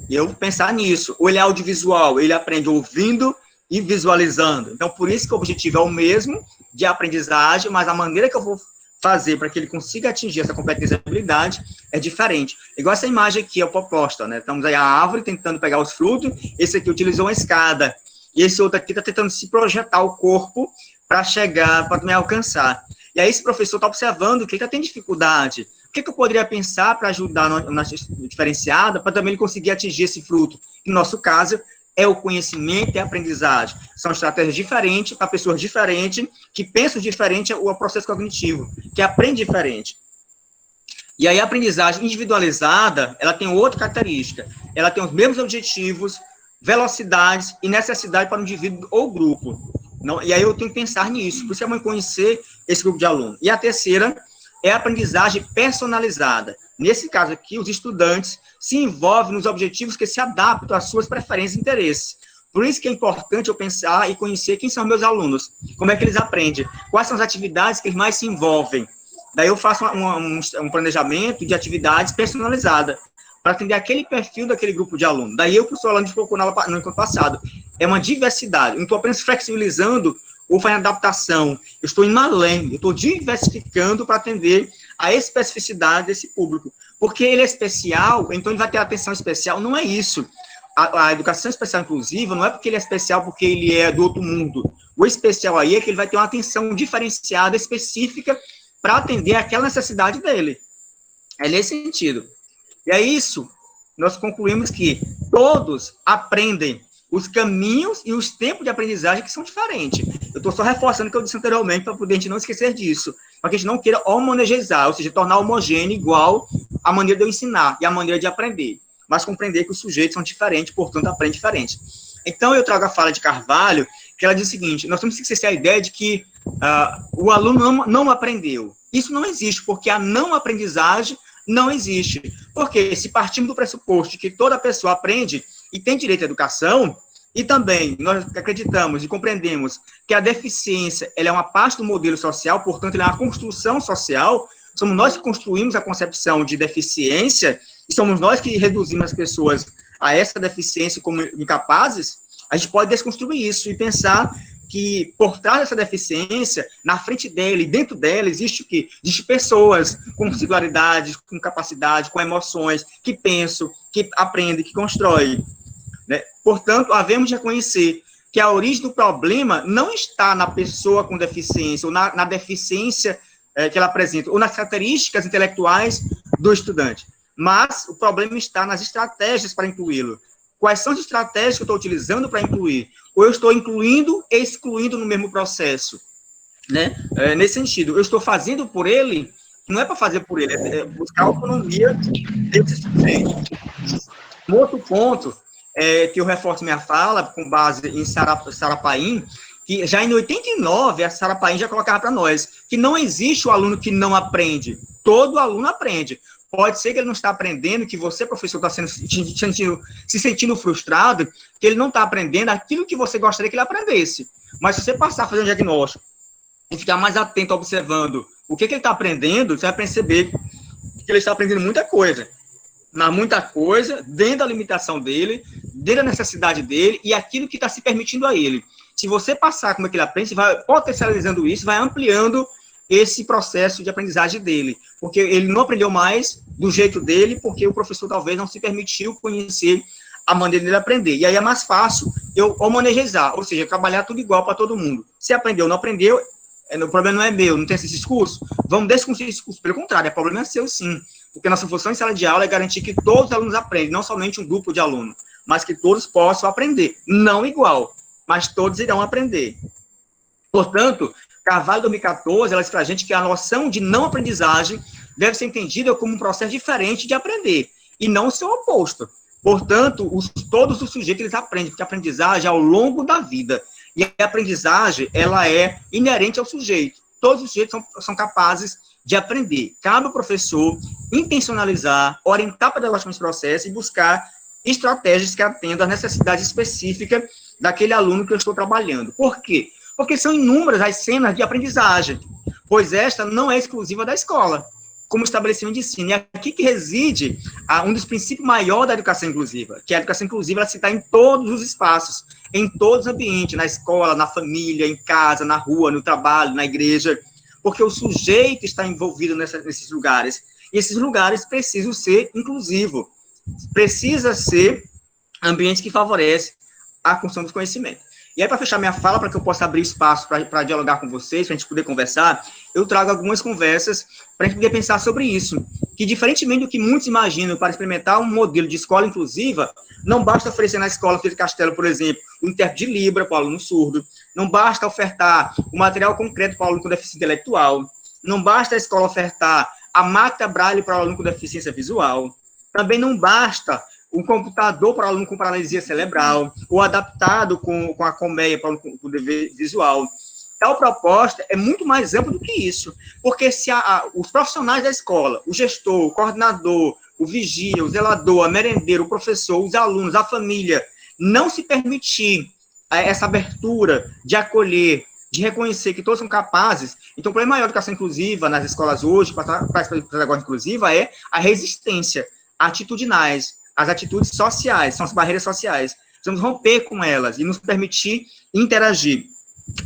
E eu pensar nisso. Ou ele é audiovisual, ele aprende ouvindo e visualizando. Então, por isso que o objetivo é o mesmo, de aprendizagem, mas a maneira que eu vou fazer para que ele consiga atingir essa competência e habilidade é diferente. Igual essa imagem aqui, a proposta, né? Estamos aí a árvore tentando pegar os frutos, esse aqui utilizou uma escada, e esse outro aqui está tentando se projetar o corpo para chegar, para me alcançar. E aí esse professor está observando que ele tem dificuldade. O que eu poderia pensar para ajudar na diferenciada, para também ele conseguir atingir esse fruto? No nosso caso, é o conhecimento e a aprendizagem. São estratégias diferentes, para pessoas diferentes, que pensam diferente o processo cognitivo, que aprende diferente. E aí a aprendizagem individualizada, ela tem outra característica. Ela tem os mesmos objetivos, velocidades e necessidade para o indivíduo ou grupo. Não, e aí eu tenho que pensar nisso, por isso é bom conhecer esse grupo de alunos. E a terceira é a aprendizagem personalizada. Nesse caso aqui, os estudantes se envolvem nos objetivos que se adaptam às suas preferências e interesses. Por isso que é importante eu pensar e conhecer quem são meus alunos, como é que eles aprendem, quais são as atividades que eles mais se envolvem. Daí eu faço um planejamento de atividades personalizada, para atender aquele perfil daquele grupo de alunos. Daí eu, professor Orlando, colocou no encontro passado, é uma diversidade. Eu não estou apenas flexibilizando ou fazendo adaptação, eu estou indo além, eu estou diversificando para atender a especificidade desse público. Porque ele é especial, então ele vai ter atenção especial, não é isso. A educação especial inclusiva não é porque ele é especial porque ele é do outro mundo. O especial aí é que ele vai ter uma atenção diferenciada, específica, para atender aquela necessidade dele. É nesse sentido. E é isso, nós concluímos que todos aprendem os caminhos e os tempos de aprendizagem que são diferentes. Eu estou só reforçando o que eu disse anteriormente, para poder a gente não esquecer disso, para que a gente não queira homogeneizar, ou seja, tornar homogêneo igual a maneira de eu ensinar e a maneira de aprender, mas compreender que os sujeitos são diferentes, portanto, aprendem diferente. Então, eu trago a fala de Carvalho, que ela diz o seguinte, nós temos que esquecer a ideia de que o aluno não aprendeu. Isso não existe, porque a não aprendizagem não existe. Porque se partimos do pressuposto de que toda pessoa aprende e tem direito à educação, e também nós acreditamos e compreendemos que a deficiência ela é uma parte do modelo social, portanto, ela é uma construção social, somos nós que construímos a concepção de deficiência, e somos nós que reduzimos as pessoas a essa deficiência como incapazes, a gente pode desconstruir isso e pensar que por trás dessa deficiência, na frente dele, dentro dela, existe o quê? Existem pessoas com singularidades, com capacidade, com emoções, que pensam, que aprendem, que constroem. Né? Portanto, havemos de reconhecer que a origem do problema não está na pessoa com deficiência, ou na deficiência que ela apresenta, ou nas características intelectuais do estudante, mas o problema está nas estratégias para incluí-lo. Quais são as estratégias que eu estou utilizando para incluir? Ou eu estou incluindo e excluindo no mesmo processo? Né? Nesse sentido, eu estou fazendo por ele, não é para fazer por ele, é buscar a autonomia desse sujeito. Um outro ponto, que eu reforço minha fala, com base em Sarah Paim, que já em 89, a Sarah Paim já colocava para nós, que não existe o aluno que não aprende. Todo aluno aprende. Pode ser que ele não está aprendendo, que você, professor, está se sentindo frustrado, que ele não está aprendendo aquilo que você gostaria que ele aprendesse. Mas se você passar a fazer um diagnóstico e ficar mais atento, observando o que ele está aprendendo, você vai perceber que ele está aprendendo muita coisa. Mas muita coisa dentro da limitação dele, dentro da necessidade dele e aquilo que está se permitindo a ele. Se você passar como é que ele aprende, você vai potencializando isso, vai ampliando esse processo de aprendizagem dele, porque ele não aprendeu mais do jeito dele, porque o professor talvez não se permitiu conhecer a maneira dele aprender. E aí é mais fácil eu homogeneizar, ou seja, trabalhar tudo igual para todo mundo. Se aprendeu ou não aprendeu, o problema não é meu, não tem esse discurso, vamos desconstruir esse discurso. Pelo contrário, o problema é seu sim, porque nossa função em sala de aula é garantir que todos os alunos aprendem, não somente um grupo de alunos, mas que todos possam aprender, não igual, mas todos irão aprender. Portanto, Carvalho, 2014, ela diz para a gente que a noção de não aprendizagem deve ser entendida como um processo diferente de aprender, e não o seu oposto. Portanto, todos os sujeitos eles aprendem, porque a aprendizagem é ao longo da vida. E a aprendizagem, ela é inerente ao sujeito. Todos os sujeitos são capazes de aprender. Cabe ao professor intencionalizar, orientar pedagogicamente esse processo e buscar estratégias que atendam às necessidades específicas daquele aluno que eu estou trabalhando. Por quê? Porque são inúmeras as cenas de aprendizagem. pois esta não é exclusiva da escola, como estabelecimento de ensino. E é aqui que reside um dos princípios maiores da educação inclusiva, que a educação inclusiva ela se dá em todos os espaços, em todos os ambientes, na escola, na família, em casa, na rua, no trabalho, na igreja, porque o sujeito está envolvido nesses lugares. E esses lugares precisam ser inclusivos, precisa ser ambientes que favorecem a construção do conhecimento. E aí, para fechar minha fala, para que eu possa abrir espaço para dialogar com vocês, para a gente poder conversar, eu trago algumas conversas para a gente poder pensar sobre isso. Que, diferentemente do que muitos imaginam, para experimentar um modelo de escola inclusiva, não basta oferecer na escola Pedro Castelo, por exemplo, o intérprete de Libra para o aluno surdo, não basta ofertar o material concreto para o aluno com deficiência intelectual, não basta a escola ofertar a máquina Braille para o aluno com deficiência visual, também não basta um computador para o aluno com paralisia cerebral, ou adaptado com a colmeia para o aluno com visual. Tal proposta é muito mais ampla do que isso, porque se os profissionais da escola, o gestor, o coordenador, o vigia, o zelador, a merendeiro, o professor, os alunos, a família, não se permitir essa abertura de acolher, de reconhecer que todos são capazes, então o problema maior da educação inclusiva nas escolas hoje, para a pedagógica inclusiva, é a resistência atitudinais, as atitudes sociais, são as barreiras sociais. Precisamos romper com elas e nos permitir interagir.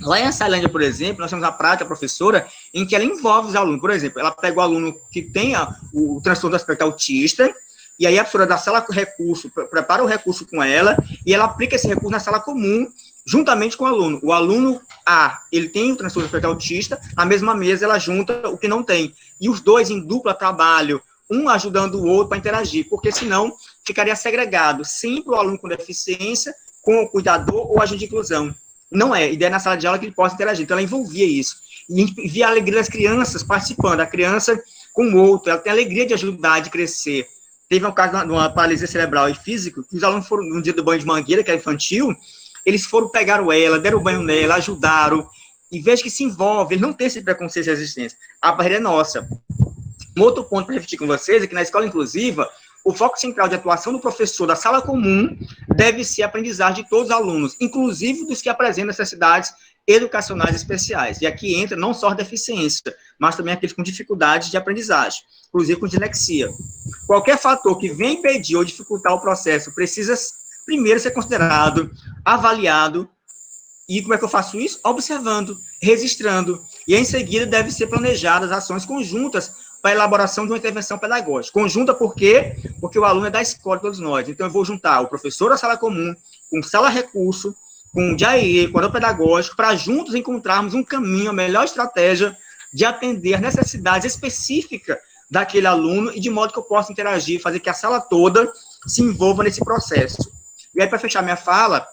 Lá em Açailândia, por exemplo, nós temos a prática professora em que ela envolve os alunos. Por exemplo, ela pega o aluno que tem o transtorno do aspecto autista, e aí a professora da sala recurso, prepara o recurso com ela, e ela aplica esse recurso na sala comum, juntamente com o aluno. O aluno A, ele tem o transtorno do aspecto autista, na mesma mesa ela junta o que não tem. E os dois em dupla trabalho, um ajudando o outro para interagir, porque senão ficaria segregado sempre o aluno com deficiência, com o cuidador ou agente de inclusão. Não é, a ideia na sala de aula que ele possa interagir, então ela envolvia isso, e via a alegria das crianças participando, a criança com o outro, ela tem a alegria de ajudar, de crescer. Teve um caso de uma paralisia cerebral e física, que os alunos foram, no dia do banho de mangueira, que é infantil, eles foram, pegaram ela, deram banho nela, ajudaram, e veja que se envolve, ele não tem esse preconceito e resistência, a barreira é nossa. Um outro ponto para refletir com vocês é que na escola inclusiva, o foco central de atuação do professor da sala comum deve ser a aprendizagem de todos os alunos, inclusive dos que apresentam necessidades educacionais especiais. E aqui entra não só a deficiência, mas também aqueles com dificuldades de aprendizagem, inclusive com dislexia. Qualquer fator que venha impedir ou dificultar o processo precisa primeiro ser considerado, avaliado. E como é que eu faço isso? Observando, registrando. E em seguida deve ser planejadas ações conjuntas para a elaboração de uma intervenção pedagógica. Conjunta por quê? Porque o aluno é da escola de todos nós. Então, eu vou juntar o professor da sala comum, com sala recurso, com o DAE, com o pedagógico, para juntos encontrarmos um caminho, a melhor estratégia de atender as necessidades específicas daquele aluno e de modo que eu possa interagir, fazer que a sala toda se envolva nesse processo. E aí, para fechar minha fala,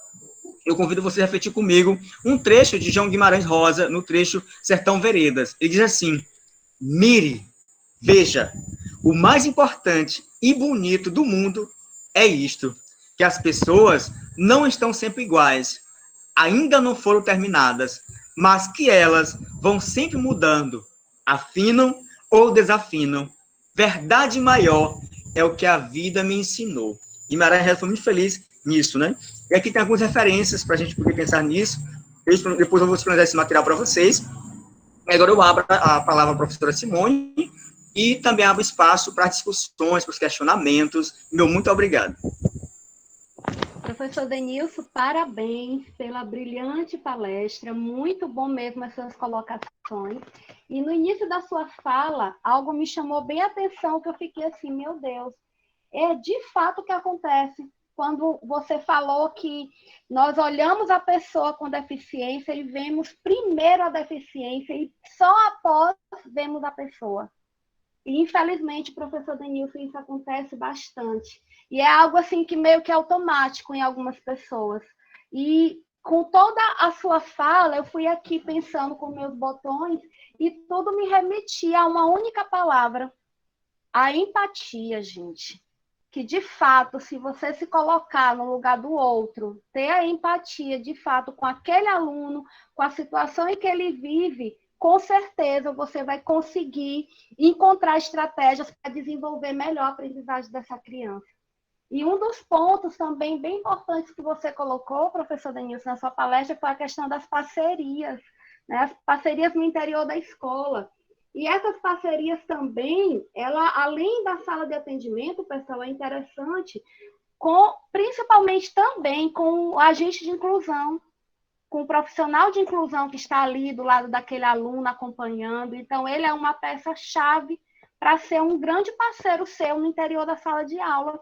eu convido você a refletir comigo um trecho de João Guimarães Rosa, no trecho Sertão Veredas. Ele diz assim: mire, veja, o mais importante e bonito do mundo é isto, que as pessoas não estão sempre iguais, ainda não foram terminadas, mas que elas vão sempre mudando, afinam ou desafinam. Verdade maior é o que a vida me ensinou. Guimarães foi muito feliz nisso, né? E aqui tem algumas referências para a gente poder pensar nisso. Depois eu vou disponibilizar esse material para vocês. Agora eu abro a palavra à professora Simone e também abro espaço para discussões, para os questionamentos. Meu muito obrigado. Professor Denilson, parabéns pela brilhante palestra, muito bom mesmo essas colocações. E no início da sua fala, algo me chamou bem a atenção, que eu fiquei assim, meu Deus, é de fato o que acontece. Quando você falou que nós olhamos a pessoa com deficiência e vemos primeiro a deficiência e só após vemos a pessoa. E, infelizmente, professor Denilson, isso acontece bastante. E é algo assim que meio que é automático em algumas pessoas. E com toda a sua fala, eu fui aqui pensando com meus botões e tudo me remetia a uma única palavra, a empatia, gente. Que, de fato, se você se colocar no lugar do outro, ter a empatia, de fato, com aquele aluno, com a situação em que ele vive, com certeza você vai conseguir encontrar estratégias para desenvolver melhor a aprendizagem dessa criança. E um dos pontos também bem importantes que você colocou, professor Denilson, na sua palestra, foi a questão das parcerias. né, as parcerias no interior da escola. E essas parcerias também, ela, além da sala de atendimento, pessoal, é interessante, principalmente também com o agente de inclusão, com o profissional de inclusão que está ali do lado daquele aluno acompanhando. Então, ele é uma peça-chave para ser um grande parceiro seu no interior da sala de aula.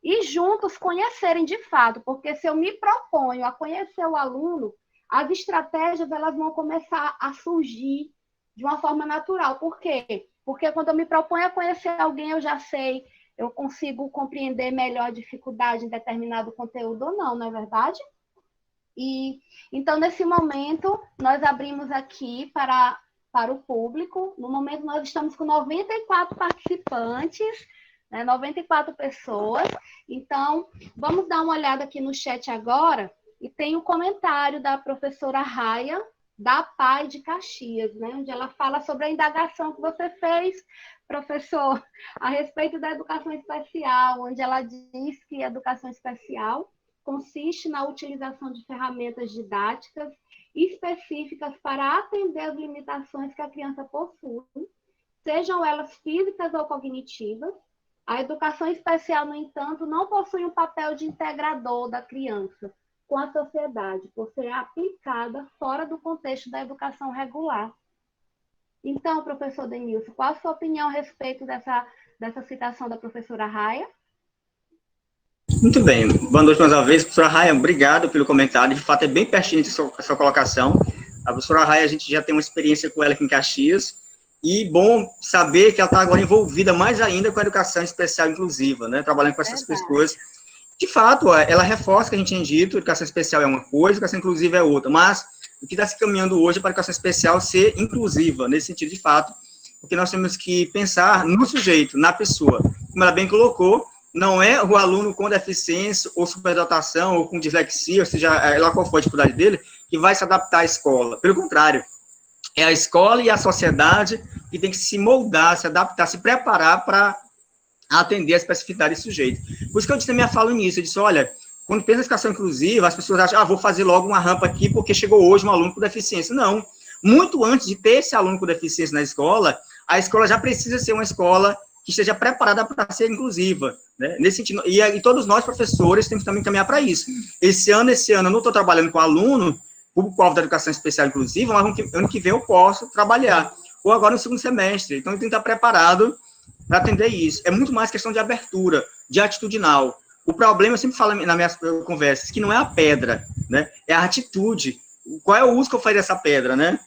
E juntos conhecerem de fato, porque se eu me proponho a conhecer o aluno, as estratégias elas vão começar a surgir de uma forma natural. Por quê? Porque quando eu me proponho a conhecer alguém, eu já sei, eu consigo compreender melhor a dificuldade em determinado conteúdo ou não, não é verdade? E então, nesse momento, nós abrimos aqui para o público. No momento, nós estamos com 94 participantes, né, 94 pessoas. Então, vamos dar uma olhada aqui no chat agora. E tem um comentário da professora Raia, da PAI de Caxias, né, onde ela fala sobre a indagação que você fez, professor, a respeito da educação especial, onde ela diz que a educação especial consiste na utilização de ferramentas didáticas específicas para atender as limitações que a criança possui, sejam elas físicas ou cognitivas. A educação especial, no entanto, não possui um papel de integrador da criança com a sociedade, por ser aplicada fora do contexto da educação regular. Então, professor Denilson, qual a sua opinião a respeito dessa citação da professora Raia? Muito bem, boa noite mais uma vez, professora Raia, obrigado pelo comentário, de fato é bem pertinente a sua colocação. A professora Raia, a gente já tem uma experiência com ela aqui em Caxias, e bom saber que ela está agora envolvida mais ainda com a educação especial inclusiva, né, trabalhando com essas pessoas. De fato, ela reforça o que a gente tinha dito, educação especial é uma coisa, educação inclusiva é outra, mas o que está se caminhando hoje é para a educação especial ser inclusiva, nesse sentido de fato, porque nós temos que pensar no sujeito, na pessoa, como ela bem colocou, não é o aluno com deficiência, ou superdotação, ou com dislexia, ou seja, lá qual for a dificuldade dele, que vai se adaptar à escola. Pelo contrário, é a escola e a sociedade que tem que se moldar, se adaptar, se preparar para atender a especificidade desse sujeito. Por isso que eu disse na minha fala no início, eu disse, olha, quando pensa em educação inclusiva, as pessoas acham, vou fazer logo uma rampa aqui porque chegou hoje um aluno com deficiência. Não. Muito antes de ter esse aluno com deficiência na escola, a escola já precisa ser uma escola que esteja preparada para ser inclusiva, né? Nesse sentido, e todos nós, professores, temos que também caminhar para isso. Esse ano eu não estou trabalhando com aluno, público-alvo da educação especial inclusiva, mas ano que vem eu posso trabalhar, ou agora no segundo semestre, então eu tenho que estar preparado para atender isso. É muito mais questão de abertura, de atitudinal. O problema, eu sempre falo nas minhas conversas, que não é a pedra, né? É a atitude. Qual é o uso que eu faço dessa pedra, né?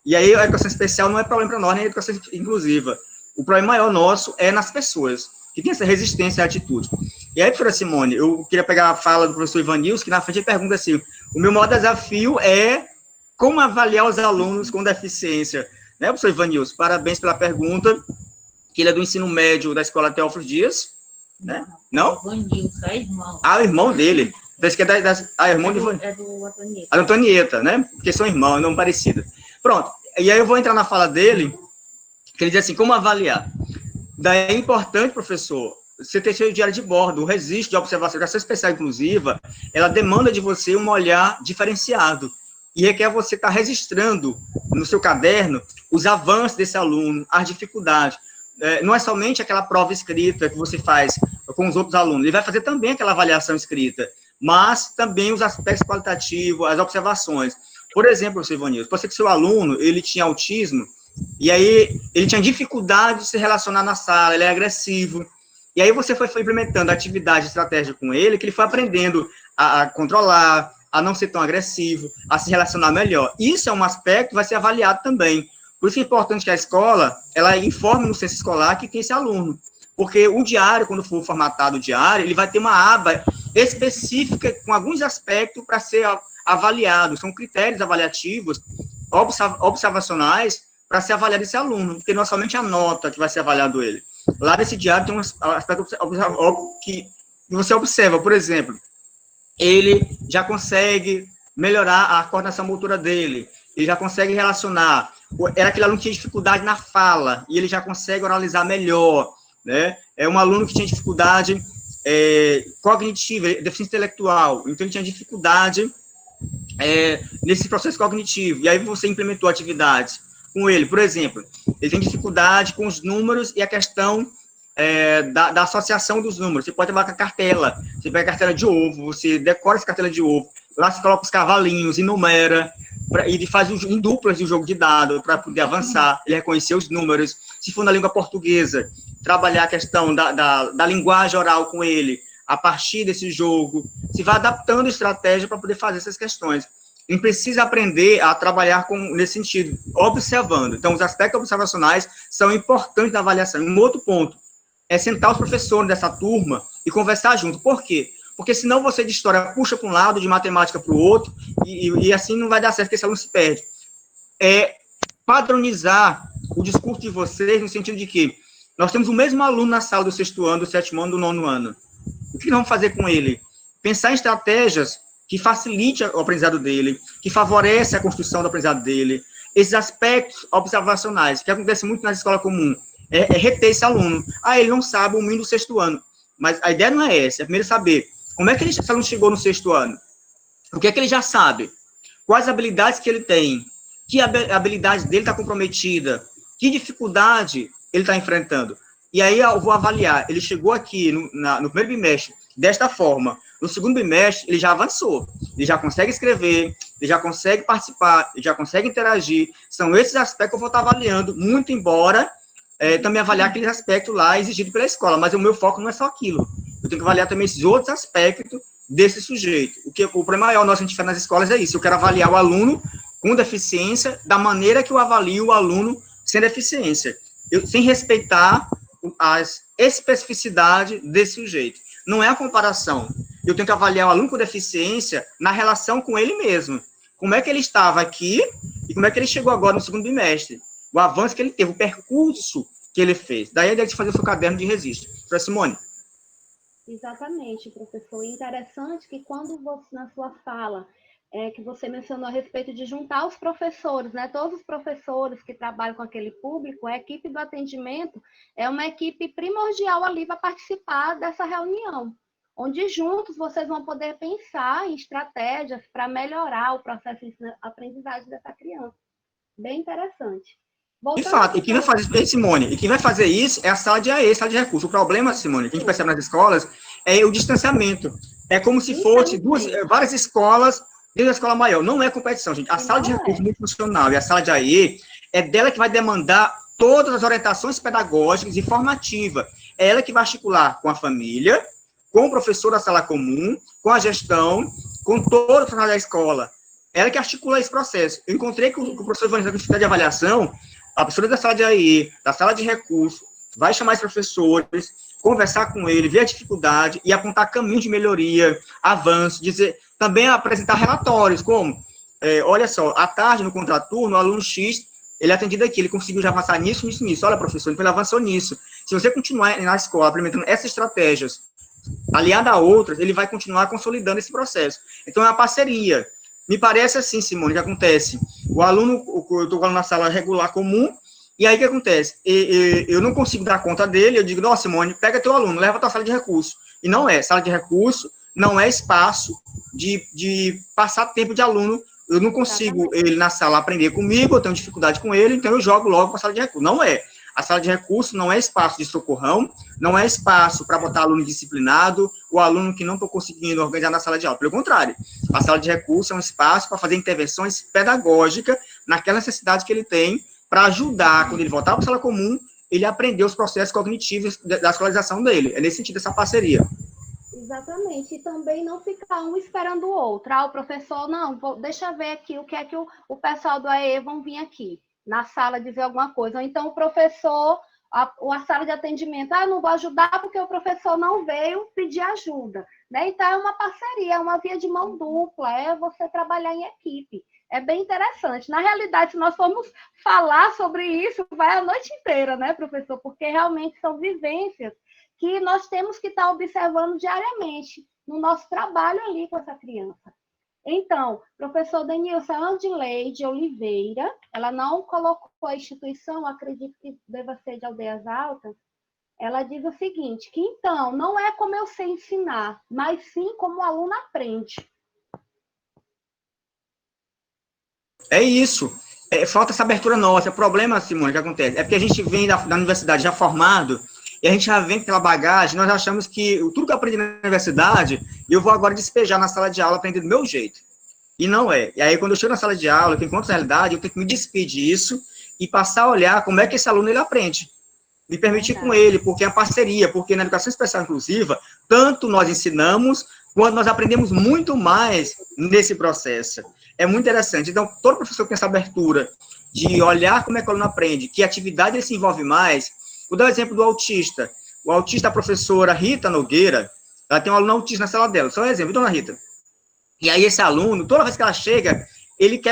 E aí a educação especial não é problema para nós, nem a educação inclusiva. O problema maior nosso é nas pessoas, que tem essa resistência à atitude. E aí, professora Simone, eu queria pegar a fala do professor Ivanilson, que na frente ele pergunta assim, o meu maior desafio é como avaliar os alunos com deficiência. Né, professor Ivanilson? Parabéns pela pergunta, que ele é do ensino médio da Escola Teófilo Dias, né? Não? Ivanilson, é irmão. O irmão dele. Então, que é irmão de É do Antonieta. A Antonieta, né? Porque são irmãos, não parecidos. Pronto. E aí eu vou entrar na fala dele, que ele diz assim, como avaliar? Daí é importante, professor, você ter seu diário de bordo, o registro de observação, a educação especial inclusiva, ela demanda de você um olhar diferenciado, e requer você estar registrando no seu caderno os avanços desse aluno, as dificuldades. Não é somente aquela prova escrita que você faz com os outros alunos, ele vai fazer também aquela avaliação escrita, mas também os aspectos qualitativos, as observações. Por exemplo, professor Ivanilson, pode ser que seu aluno, ele tinha autismo, e aí ele tinha dificuldade de se relacionar na sala, ele é agressivo, e aí você foi implementando atividade estratégia com ele, que ele foi aprendendo a controlar, a não ser tão agressivo, a se relacionar melhor. Isso é um aspecto que vai ser avaliado também. Por isso é importante que a escola, ela informe no censo escolar que tem esse aluno, porque o diário, quando for formatado o diário, ele vai ter uma aba específica com alguns aspectos para ser avaliado, são critérios avaliativos, observacionais, para ser avaliado esse aluno, porque não é somente a nota que vai ser avaliado ele. Lá nesse diário tem um aspecto que você observa, por exemplo, ele já consegue melhorar a coordenação motora dele, ele já consegue relacionar, era aquele aluno que tinha dificuldade na fala, e ele já consegue oralizar melhor, né? É um aluno que tinha dificuldade cognitiva, deficiência intelectual, então ele tinha dificuldade nesse processo cognitivo, e aí você implementou atividades com ele, por exemplo, ele tem dificuldade com os números e a questão da associação dos números. Você pode trabalhar com a cartela, você pega a cartela de ovo, você decora essa cartela de ovo, lá você coloca os cavalinhos, enumera, e faz em duplas o jogo de dado para poder avançar, ele reconhecer os números. Se for na língua portuguesa, trabalhar a questão da linguagem oral com ele, a partir desse jogo, se vai adaptando a estratégia para poder fazer essas questões. Ele precisa aprender a trabalhar nesse sentido, observando. Então, os aspectos observacionais são importantes na avaliação. Um outro ponto é sentar os professores dessa turma e conversar junto. Por quê? Porque senão você de história puxa para um lado, de matemática para o outro, e assim não vai dar certo, porque esse aluno se perde. Padronizar o discurso de vocês no sentido de que nós temos o mesmo aluno na sala do 6º ano, do 7º ano, do 9º ano. O que nós vamos fazer com ele? Pensar em estratégias que facilitem o aprendizado dele, que favorecem a construção do aprendizado dele. Esses aspectos observacionais, que acontece muito na escola comum, reter esse aluno. Ele não sabe o mínimo do 6º ano. Mas a ideia não é essa. É primeiro saber como é que esse aluno chegou no 6º ano. O que é que ele já sabe? Quais habilidades que ele tem? Que habilidade dele está comprometida? Que dificuldade ele está enfrentando? E aí eu vou avaliar. Ele chegou aqui no primeiro bimestre desta forma. No segundo bimestre, ele já avançou. Ele já consegue escrever, ele já consegue participar, ele já consegue interagir. São esses aspectos que eu vou estar avaliando, muito embora também avaliar aqueles aspectos lá exigidos pela escola. Mas o meu foco não é só aquilo. Eu tenho que avaliar também esses outros aspectos desse sujeito. O problema maior nosso, a gente faz nas escolas é isso. Eu quero avaliar o aluno com deficiência da maneira que eu avalio o aluno sem deficiência. Sem respeitar as especificidades desse sujeito. Não é a comparação. Eu tenho que avaliar o aluno com deficiência na relação com ele mesmo. Como é que ele estava aqui e como é que ele chegou agora no segundo bimestre. O avanço que ele teve, o percurso que ele fez. Daí a ideia de fazer o seu caderno de registro. Professor Simone. Exatamente, professor. E interessante que quando você, na sua fala, que você mencionou a respeito de juntar os professores, né? Todos os professores que trabalham com aquele público, a equipe do atendimento é uma equipe primordial ali para participar dessa reunião, onde juntos vocês vão poder pensar em estratégias para melhorar o processo de aprendizagem dessa criança. Bem interessante. De fato, e quem vai fazer isso, Simone, e quem vai fazer isso é a sala de AE, sala de recurso. O problema, Simone, que a gente percebe nas escolas, é o distanciamento. É como se fosse várias escolas dentro da escola maior. Não é competição, gente. A sala de recurso multifuncional e a sala de AE é dela que vai demandar todas as orientações pedagógicas e formativas. É ela que vai articular com a família, com o professor da sala comum, com a gestão, com todo o profissional da escola. Ela que articula esse processo. Eu encontrei com o professor Ivanildo na dificuldade de avaliação, a professora da sala de AE, da sala de recurso, vai chamar os professores, conversar com ele, ver a dificuldade e apontar caminhos de melhoria, avanço, também apresentar relatórios, como, olha só, à tarde, no contraturno, o aluno X, ele é atendido aqui, ele conseguiu já avançar nisso. Olha, professor, ele avançou nisso. Se você continuar na escola implementando essas estratégias, aliada a outras, ele vai continuar consolidando esse processo. Então, é uma parceria. Me parece assim, Simone, que acontece. O aluno, eu estou falando na sala regular comum, e aí o que acontece? Eu não consigo dar conta dele, eu digo, não, Simone, pega teu aluno, leva tua sala de recurso. E não é, sala de recurso não é espaço de passar tempo de aluno. Eu não consigo ele na sala aprender comigo, eu tenho dificuldade com ele, então eu jogo logo para a sala de recurso. Não é. A sala de recurso não é espaço de socorrão, não é espaço para botar aluno disciplinado, o aluno que não estou conseguindo organizar na sala de aula. Pelo contrário, a sala de recurso é um espaço para fazer intervenções pedagógicas naquela necessidade que ele tem para ajudar, quando ele voltar para a sala comum, ele aprender os processos cognitivos da escolarização dele. É nesse sentido essa parceria. Exatamente, e também não ficar um esperando o outro. O professor, não, deixa eu ver aqui o que é que o pessoal do AE vão vir aqui na sala dizer alguma coisa. Ou então o professor, a sala de atendimento, eu não vou ajudar porque o professor não veio pedir ajuda. Né? Então é uma parceria, é uma via de mão dupla, é você trabalhar em equipe. É bem interessante. Na realidade, se nós formos falar sobre isso, vai a noite inteira, né, professor? Porque realmente são vivências que nós temos que estar observando diariamente no nosso trabalho ali com essa criança. Então, professor Denilson, a Andileide Oliveira, ela não colocou a instituição, acredito que deva ser de Aldeias Altas, ela diz o seguinte, que então, não é como eu sei ensinar, mas sim como o aluno aprende. É isso. Falta essa abertura nossa. O problema, Simone, que acontece, é porque a gente vem da universidade já formado, e a gente já vem com aquela bagagem, nós achamos que tudo que eu aprendi na universidade, eu vou agora despejar na sala de aula, aprender do meu jeito. E não é. E aí, quando eu chego na sala de aula, que eu encontro a realidade, eu tenho que me despedir disso e passar a olhar como é que esse aluno ele aprende. Me permitir com ele, porque é a parceria, porque na educação especial inclusiva, tanto nós ensinamos, quanto nós aprendemos muito mais nesse processo. É muito interessante. Então, todo professor que tem essa abertura de olhar como é que o aluno aprende, que atividade ele se envolve mais. Vou dar o exemplo do autista. O autista, a professora Rita Nogueira, ela tem um aluno autista na sala dela. Só um exemplo, dona Rita. E aí esse aluno, toda vez que ela chega, ele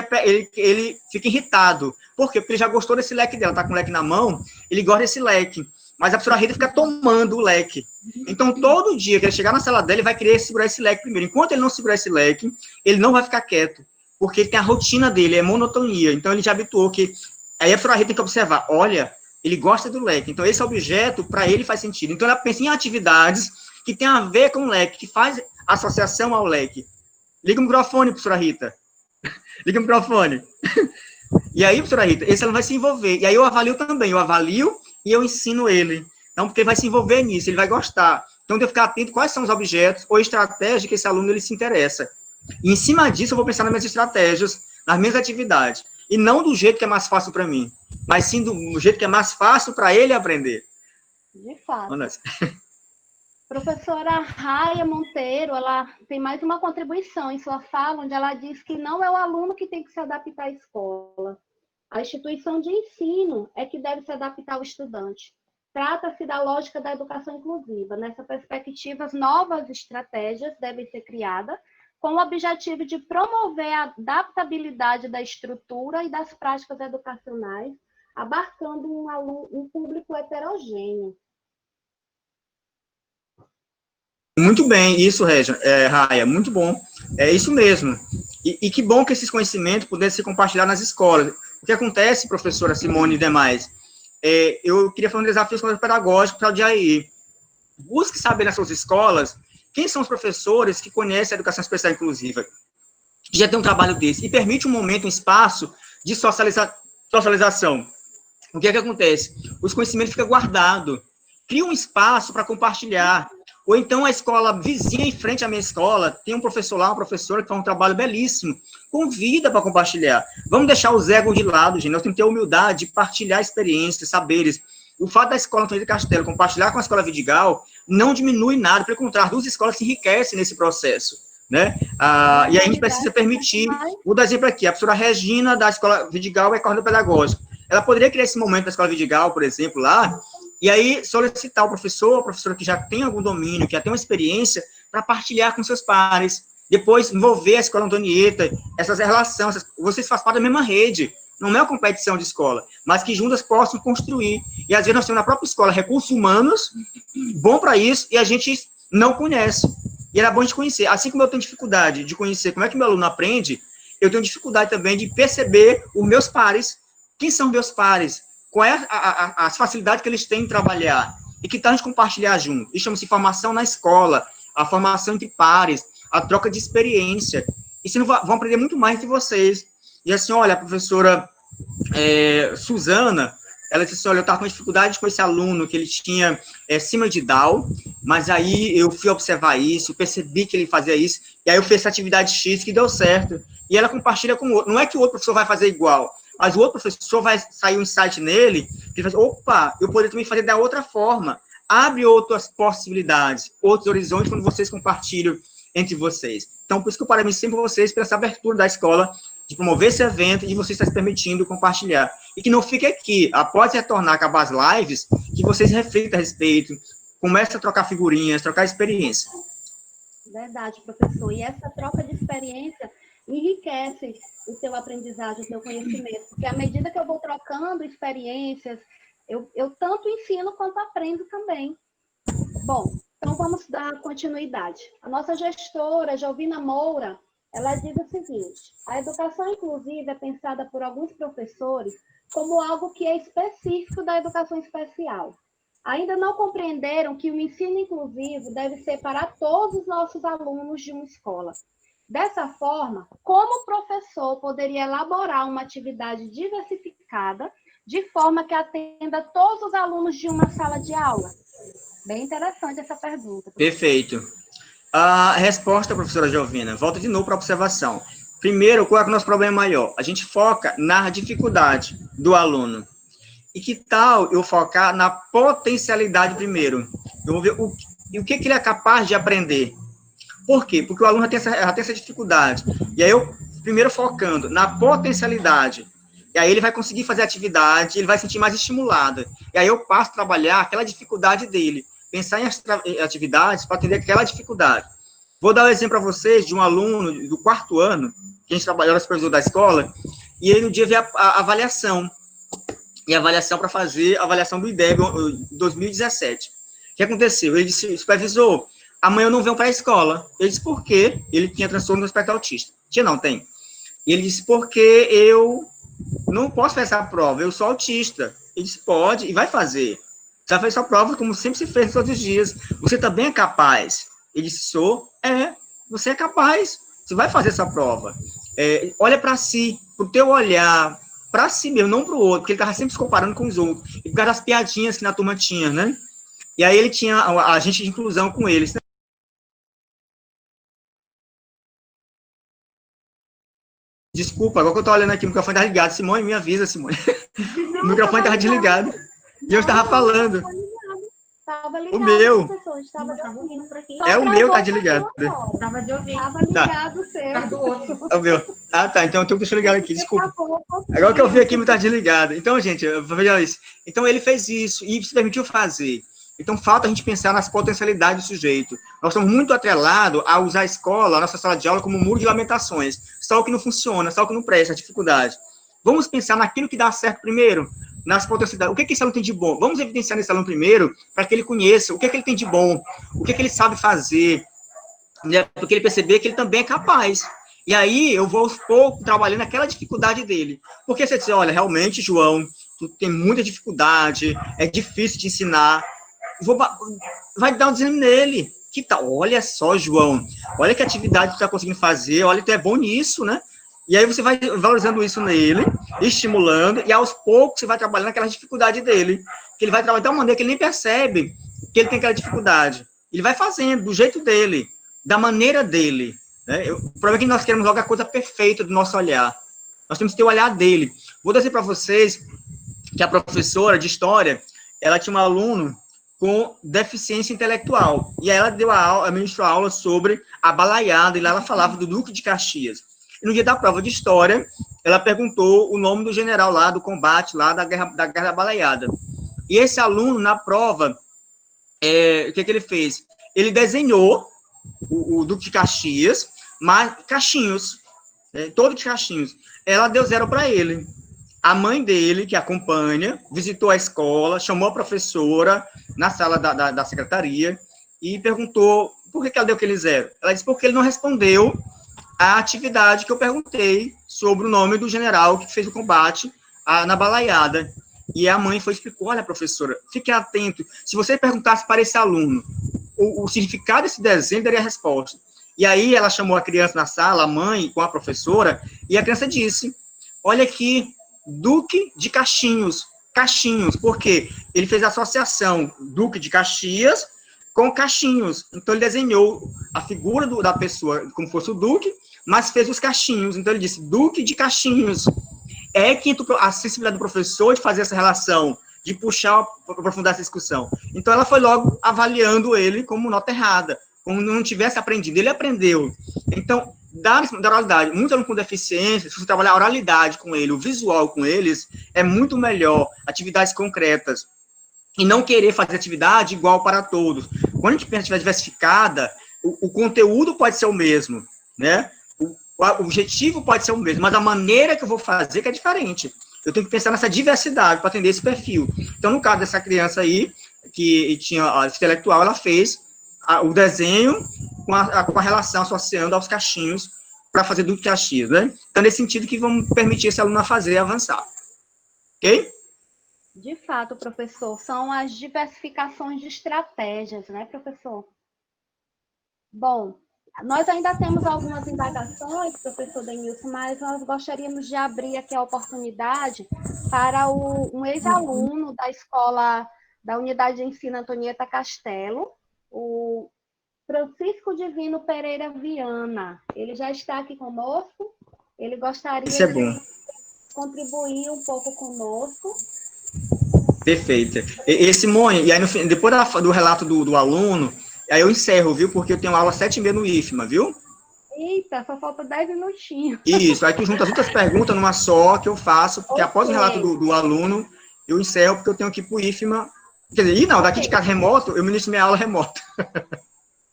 fica irritado. Por quê? Porque ele já gostou desse leque dela, tá com o leque na mão, ele gosta desse leque. Mas a professora Rita fica tomando o leque. Então, todo dia que ele chegar na sala dela, ele vai querer segurar esse leque primeiro. Enquanto ele não segurar esse leque, ele não vai ficar quieto. Porque ele tem a rotina dele, é monotonia. Então, ele já habituou que... Aí a professora Rita tem que observar, olha, ele gosta do leque. Então, esse objeto, para ele, faz sentido. Então, ela pensa em atividades que tem a ver com o leque, que faz associação ao leque. Liga o microfone, professora Rita. Liga o microfone. E aí, professora Rita, esse aluno vai se envolver. E aí eu avalio também. Eu avalio e eu ensino ele. Então, porque ele vai se envolver nisso, ele vai gostar. Então, eu tenho que ficar atento quais são os objetos ou estratégias que esse aluno ele se interessa. E em cima disso, eu vou pensar nas minhas estratégias, nas minhas atividades. E não do jeito que é mais fácil para mim, mas sim do jeito que é mais fácil para ele aprender. De fato. Professora Raia Monteiro, ela tem mais uma contribuição em sua fala, onde ela diz que não é o aluno que tem que se adaptar à escola. A instituição de ensino é que deve se adaptar ao estudante. Trata-se da lógica da educação inclusiva. Nessa perspectiva, as novas estratégias devem ser criadas com o objetivo de promover a adaptabilidade da estrutura e das práticas educacionais, abarcando um público heterogêneo. Muito bem, isso, Raia, muito bom. É isso mesmo. E que bom que esses conhecimentos pudessem ser compartilhados nas escolas. O que acontece, professora Simone e demais, eu queria falar um desafio pedagógico para o DIAE. Busque saber nas suas escolas quem são os professores que conhecem a educação especial inclusiva, que já tem um trabalho desse, e permite um momento, um espaço de socialização. O que é que acontece? Os conhecimentos ficam guardados. Cria um espaço para compartilhar. Ou então a escola vizinha em frente à minha escola, tem um professor lá, uma professora que faz um trabalho belíssimo. Convida para compartilhar. Vamos deixar os egos de lado, gente. Nós temos que ter a humildade de partilhar experiências, saberes. O fato da escola Antônio de Castelo compartilhar com a escola Vidigal não diminui nada, pelo contrário, duas escolas se enriquecem nesse processo. Né? E a gente precisa permitir, vou dar exemplo aqui, a professora Regina da escola Vidigal é coordenadora pedagógica. Ela poderia criar esse momento da escola Vidigal, por exemplo, lá, e aí solicitar o professor, a professora que já tem algum domínio, que já tem uma experiência, para partilhar com seus pares, depois envolver a escola Antonieta, essas relações, vocês fazem parte da mesma rede, não é uma competição de escola, mas que juntas possam construir. E às vezes nós temos na própria escola recursos humanos, bom para isso, e a gente não conhece. E era bom a gente conhecer. Assim como eu tenho dificuldade de conhecer como é que meu aluno aprende, eu tenho dificuldade também de perceber os meus pares. Quem são meus pares? Qual é as facilidades que eles têm em trabalhar? E que tal a gente compartilhar junto? Isso chama-se formação na escola, a formação entre pares, a troca de experiência. E vocês vão aprender muito mais de vocês. E assim, olha, a professora Suzana, ela disse assim, olha, eu estava com dificuldade com esse aluno, que ele tinha síndrome de Down, mas aí eu fui observar isso, percebi que ele fazia isso, e aí eu fiz essa atividade X que deu certo. E ela compartilha com o outro. Não é que o outro professor vai fazer igual, mas o outro professor vai sair um insight nele, que ele fala, opa, eu poderia também fazer da outra forma. Abre outras possibilidades, outros horizontes quando vocês compartilham entre vocês. Então, por isso que eu parabenizo sempre vocês pela essa abertura da escola, de promover esse evento e de vocês estar se permitindo compartilhar. E que não fique aqui, após retornar, acabar as lives, que vocês reflitam a respeito, comecem a trocar figurinhas, trocar experiência. Verdade, professor. E essa troca de experiência enriquece o seu aprendizagem, o seu conhecimento, porque à medida que eu vou trocando experiências, eu tanto ensino quanto aprendo também. Bom, então vamos dar continuidade. A nossa gestora, Jovina Moura, ela diz o seguinte: a educação inclusiva é pensada por alguns professores como algo que é específico da educação especial. Ainda não compreenderam que o ensino inclusivo deve ser para todos os nossos alunos de uma escola. Dessa forma, como o professor poderia elaborar uma atividade diversificada de forma que atenda todos os alunos de uma sala de aula? Bem interessante essa pergunta. Perfeito. A resposta, professora Giovina, volta de novo para a observação. Primeiro, qual é o nosso problema maior? A gente foca na dificuldade do aluno. E que tal eu focar na potencialidade primeiro? Eu vou ver o que ele é capaz de aprender. Por quê? Porque o aluno já tem essa dificuldade. E aí eu, primeiro focando na potencialidade, e aí ele vai conseguir fazer atividade, ele vai se sentir mais estimulado. E aí eu passo a trabalhar aquela dificuldade dele, pensar em atividades para atender aquela dificuldade. Vou dar um exemplo para vocês de um aluno do 4º ano, que a gente trabalhou no supervisor da escola, e ele no dia veio a avaliação, e a avaliação para fazer a avaliação do IDEB 2017. O que aconteceu? Ele disse, supervisor, amanhã eu não venho para a escola. Ele disse, por quê? Ele tinha transtorno do espectro autista. Tinha não, tem. E ele disse, porque eu não posso fazer essa prova, eu sou autista. Ele disse, pode, e vai fazer. Você vai fazer sua prova como sempre se fez todos os dias. Você também é capaz. Ele disse, você é capaz. Você vai fazer essa prova. Olha para si, para o teu olhar, para si mesmo, não para o outro, porque ele estava sempre se comparando com os outros. E por causa das piadinhas que na turma tinha, né? E aí ele tinha a agente de inclusão com eles, né? Desculpa, agora que eu estou olhando aqui, o microfone está ligado. Simone, me avisa, Simone. O microfone estava desligado. E eu estava falando. Estava ligado, O meu. professor, estava ouvindo por aqui. É o meu que está desligado. Estava de ouvir. Estava ligado o seu. Tá do outro. É o meu. Ah, tá. Então eu tenho que deixar ligado aqui, desculpa. Agora que eu vi aqui, me está desligado. Então, gente, veja isso. Então ele fez isso e se permitiu fazer. Então, falta a gente pensar nas potencialidades do sujeito. Nós estamos muito atrelados a usar a escola, a nossa sala de aula, como um muro de lamentações. Só o que não funciona, só o que não presta, a dificuldade. Vamos pensar naquilo que dá certo primeiro, nas potencialidades. O que esse aluno tem de bom? Vamos evidenciar nesse aluno primeiro, para que ele conheça o que ele tem de bom, o que ele sabe fazer, né? Porque ele perceber que ele também é capaz. E aí, eu vou aos poucos trabalhando aquela dificuldade dele. Porque você diz, olha, realmente, João, tu tem muita dificuldade, é difícil de ensinar. Vai dar um desânimo nele. Que tal? Olha só, João, olha que atividade tu está conseguindo fazer, olha, tu é bom nisso, né? E aí você vai valorizando isso nele, estimulando, e aos poucos você vai trabalhando aquela dificuldade dele. Que ele vai trabalhar de uma maneira que ele nem percebe que ele tem aquela dificuldade. Ele vai fazendo do jeito dele, da maneira dele. Né? O problema é que nós queremos logo a coisa perfeita do nosso olhar. Nós temos que ter o olhar dele. Vou dizer para vocês que a professora de história, ela tinha um aluno com deficiência intelectual. E aí ela ministrou aula sobre a balaiada, e lá ela falava do Duque de Caxias. E no dia da prova de história, ela perguntou o nome do general lá, do combate lá, da guerra da balaiada. E esse aluno, na prova, o que ele fez? Ele desenhou o Duque de Caxias, mas caixinhos, todo de caixinhos. Ela deu 0 para ele. A mãe dele, que acompanha, visitou a escola, chamou a professora na sala da secretaria e perguntou por que ela deu aquele 0. Ela disse porque ele não respondeu a atividade que eu perguntei sobre o nome do general que fez o combate na balaiada. E a mãe explicou, olha, professora, fique atento. Se você perguntasse para esse aluno o significado desse desenho, daria a resposta. E aí ela chamou a criança na sala, a mãe com a professora, e a criança disse, olha aqui, Duque de Caxinhos, porque ele fez a associação Duque de Caxias com Caixinhos. Então, ele desenhou a figura da pessoa como fosse o Duque, mas fez os caixinhos. Então, ele disse Duque de Caxinhos. É que a sensibilidade do professor de fazer essa relação, de puxar, aprofundar essa discussão. Então, ela foi logo avaliando ele como nota errada, como não tivesse aprendido. Ele aprendeu. Então, da oralidade, muitos alunos com deficiência, se você trabalhar a oralidade com ele, o visual com eles, é muito melhor, atividades concretas, e não querer fazer atividade igual para todos. Quando a gente pensa em atividade diversificada, o conteúdo pode ser o mesmo, né? O objetivo pode ser o mesmo, mas a maneira que eu vou fazer que é diferente. Eu tenho que pensar nessa diversidade para atender esse perfil. Então, no caso dessa criança aí, que tinha a intelectual, ela fez o desenho com a relação associando aos caixinhos para fazer do Caxias, né? Então, nesse sentido que vamos permitir esse aluno a fazer e avançar. Ok? De fato, professor, são as diversificações de estratégias, né, professor? Bom, Nós ainda temos algumas indagações, professor Denilson, mas nós gostaríamos de abrir aqui a oportunidade para um ex-aluno da escola, da Unidade de Ensino Antonieta Castelo, o Francisco Divino Pereira Viana. Ele já está aqui conosco, ele gostaria Isso é bom. de contribuir um pouco conosco. Perfeito. E Simone, e aí depois do relato do aluno, aí eu encerro, viu? Porque eu tenho aula 7h30 no IFMA, viu? Eita, só falta 10 minutinhos. Isso, aí tu junta as outras perguntas numa só que eu faço, porque após o relato do aluno, eu encerro, porque eu tenho que ir para o IFMA. Quer dizer, daqui de casa remoto, eu ministro minha aula remota.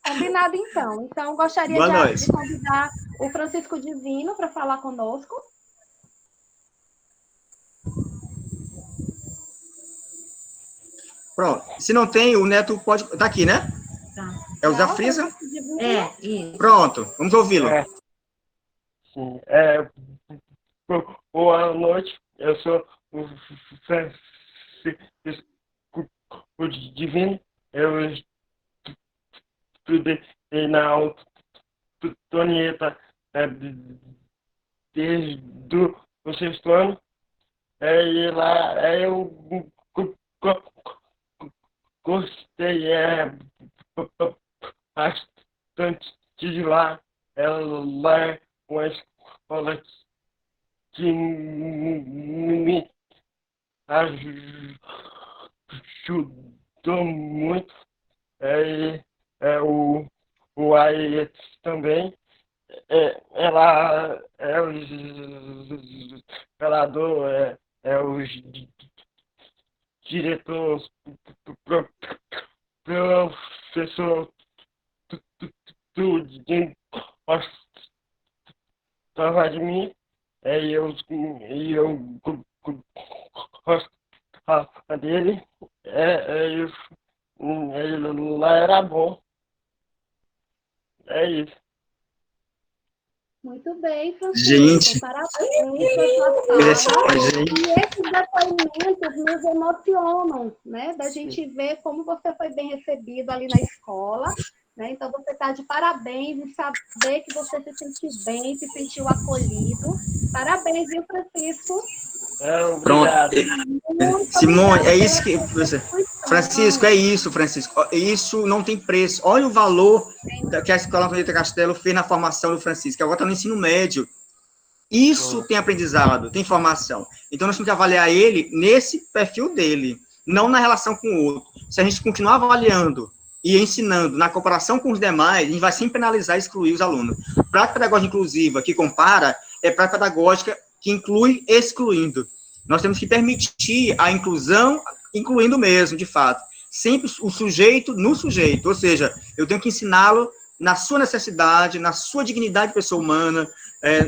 Combinado, então. Então, gostaria de convidar o Francisco Divino para falar conosco. Pronto. Se não tem, o Neto pode... Tá aqui, né? Tá. É o Zé Frisa? Isso. Pronto, vamos ouvi-lo. Sim. Boa noite, eu sou o Francisco Divino, eu estudei na Antonieta desde o 6º ano, e lá eu gostei bastante de lá. Ela é uma escola que me ajudou muito. O AET também. Ela é o zelador, o diretor, professor, tudo gostava de mim, eu gostava dele, ele lá era bom, é isso. Muito bem, Francisco. Gente. Parabéns pela sua fala. E esses depoimentos nos emocionam, né? Da gente ver como você foi bem recebido ali na escola, né? Então, você está de parabéns em saber que você se sentiu bem, se sentiu acolhido. Parabéns, viu, Francisco? Pronto. Simone, é isso que... Francisco, é isso, Francisco. Isso não tem preço. Olha o valor que a Escola Antonieta Castelo fez na formação do Francisco. Agora está no ensino médio. Isso tem aprendizado, tem formação. Então, nós temos que avaliar ele nesse perfil dele, não na relação com o outro. Se a gente continuar avaliando e ensinando na comparação com os demais, a gente vai sempre penalizar e excluir os alunos. Prática pedagógica inclusiva, que compara, é prática pedagógica que inclui excluindo. Nós temos que permitir a inclusão, incluindo mesmo, de fato. Sempre o sujeito no sujeito, ou seja, eu tenho que ensiná-lo na sua necessidade, na sua dignidade de pessoa humana,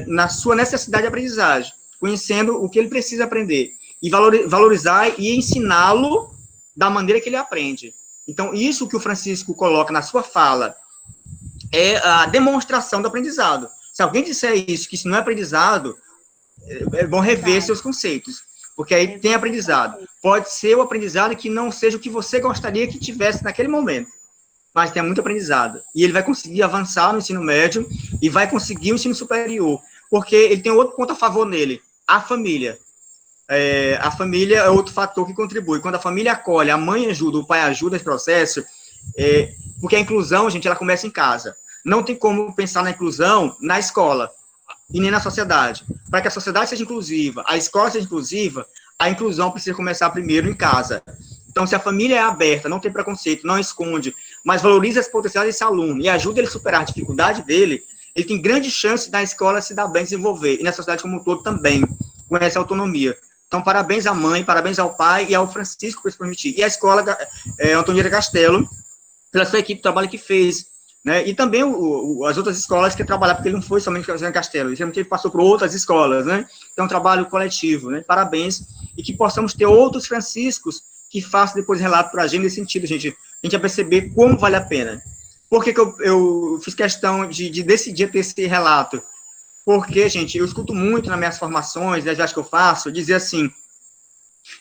na sua necessidade de aprendizagem, conhecendo o que ele precisa aprender, e valorizar e ensiná-lo da maneira que ele aprende. Então, isso que o Francisco coloca na sua fala é a demonstração do aprendizado. Se alguém disser isso, que isso não é aprendizado, é bom rever seus conceitos, porque aí tem aprendizado. Pode ser o aprendizado que não seja o que você gostaria que tivesse naquele momento, mas tem muito aprendizado. E ele vai conseguir avançar no ensino médio e vai conseguir o ensino superior, porque ele tem outro ponto a favor nele, a família. A família é outro fator que contribui. Quando a família acolhe, a mãe ajuda, o pai ajuda nesse processo, porque a inclusão, gente, ela começa em casa. Não tem como pensar na inclusão na escola e nem na sociedade. Para que a sociedade seja inclusiva, a escola seja inclusiva, a inclusão precisa começar primeiro em casa. Então, se a família é aberta, não tem preconceito, não esconde, mas valoriza as potencialidades desse aluno e ajuda ele a superar a dificuldade dele, ele tem grande chance da escola se dar bem, desenvolver, e na sociedade como um todo também, com essa autonomia. Então, parabéns à mãe, parabéns ao pai e ao Francisco por se permitir. E a escola Antonieta Castelo, pela sua equipe de trabalho que fez, né? E também as outras escolas que trabalharam, porque ele não foi somente em Castelo, ele passou por outras escolas, né? Então, é um trabalho coletivo, né? Parabéns, e que possamos ter outros Franciscos que façam depois relato para a gente nesse sentido, gente. A gente vai perceber como vale a pena. Por que eu fiz questão de decidir ter esse relato? Porque, gente, eu escuto muito nas minhas formações, nas viagens que eu faço, dizer assim,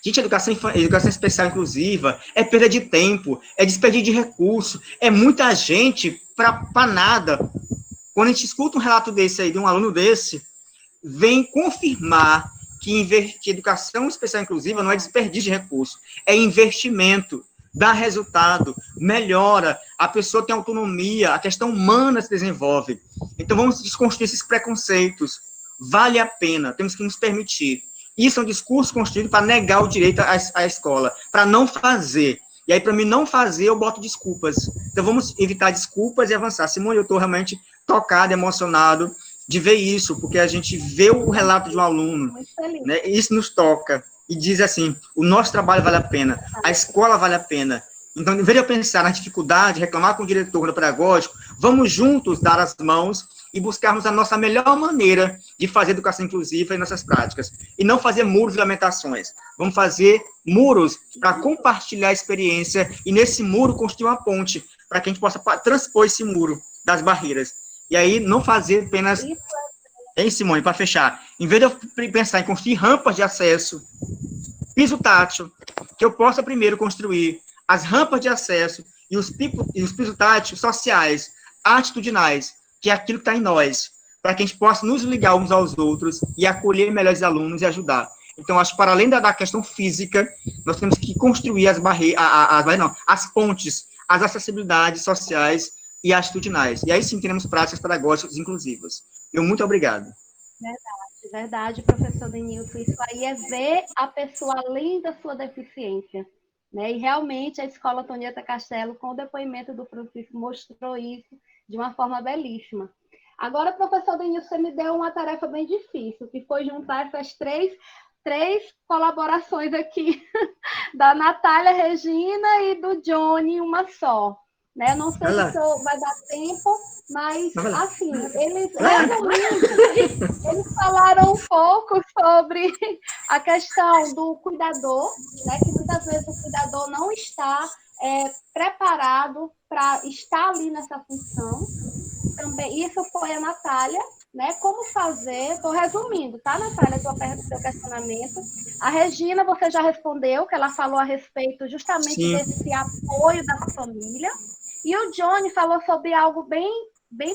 gente, educação especial inclusiva é perda de tempo, é desperdício de recurso, é muita gente para nada. quando a gente escuta um relato desse aí, de um aluno desse, vem confirmar que educação especial inclusiva não é desperdício de recurso, é investimento, dá resultado, melhora, a pessoa tem autonomia, a questão humana se desenvolve. Então, vamos desconstruir esses preconceitos. Vale a pena, temos que nos permitir. Isso é um discurso construído para negar o direito à escola, para não fazer. E aí, para mim não fazer, eu boto desculpas. Então, vamos evitar desculpas e avançar. Simone, eu estou realmente tocado, emocionado de ver isso, porque a gente vê o relato de um aluno, né, e isso nos toca, e diz assim, o nosso trabalho vale a pena, a escola vale a pena. Então, em vez de eu pensar na dificuldade, reclamar com o diretor do pedagógico, vamos juntos dar as mãos e buscarmos a nossa melhor maneira de fazer educação inclusiva em nossas práticas. E não fazer muros e lamentações. Vamos fazer muros para compartilhar a experiência e, nesse muro, construir uma ponte para que a gente possa transpor esse muro das barreiras. E aí, não fazer apenas... Hein, Simone, para fechar? Em vez de eu pensar em construir rampas de acesso, piso tátil, que eu possa primeiro construir as rampas de acesso e os pisos táteis sociais, atitudinais, que é aquilo que está em nós, para que a gente possa nos ligar uns aos outros e acolher melhores alunos e ajudar. Então, acho que para além da questão física, nós temos que construir as pontes, as acessibilidades sociais e atitudinais. E aí sim teremos práticas pedagógicas inclusivas. Muito obrigado. Verdade, professor Denilson. Isso aí é ver a pessoa além da sua deficiência. Né? E realmente a Escola Antonieta Castelo, com o depoimento do Francisco, mostrou isso de uma forma belíssima. Agora, professor Denilson, você me deu uma tarefa bem difícil, que foi juntar essas três colaborações aqui, da Natália Regina e do Johnny, uma só. Né? Não sei se vai dar tempo, mas, assim, eles falaram um pouco sobre a questão do cuidador, né? Que muitas vezes o cuidador não está preparado para estar ali nessa função. Também, isso foi a Natália, né? Como fazer? Estou resumindo, tá, Natália, seu questionamento. A Regina, você já respondeu, que ela falou a respeito justamente desse apoio da família. E o Johnny falou sobre algo bem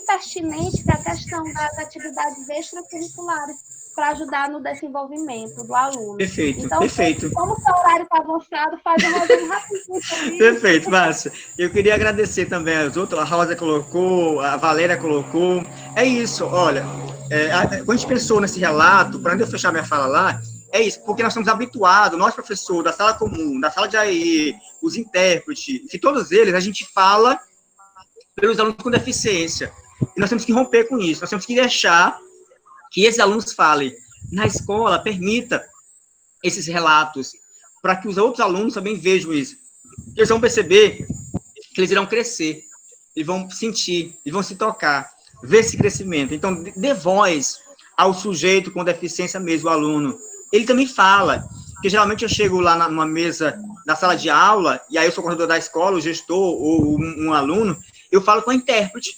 pertinente, que é a questão das atividades extracurriculares, para ajudar no desenvolvimento do aluno. Perfeito, então, perfeito. Como o seu horário está avançado, faz um resumo rapidinho. Perfeito, Márcia. Eu queria agradecer também as outras, a Rosa colocou, a Valéria colocou. É isso, olha, quando a gente pensou nesse relato, para eu fechar minha fala lá, é isso, porque nós estamos habituados, nós professores da sala comum, da sala de AE, os intérpretes, que todos eles, a gente fala pelos alunos com deficiência. E nós temos que romper com isso, nós temos que deixar que esses alunos falem. Na escola, permita esses relatos, para que os outros alunos também vejam isso. Eles vão perceber que eles irão crescer, eles vão sentir, eles vão se tocar, ver esse crescimento. Então, dê voz ao sujeito com deficiência mesmo, o aluno. Ele também fala, porque geralmente eu chego lá numa mesa da sala de aula, e aí eu sou coordenador da escola, o gestor ou um aluno, eu falo com a intérprete.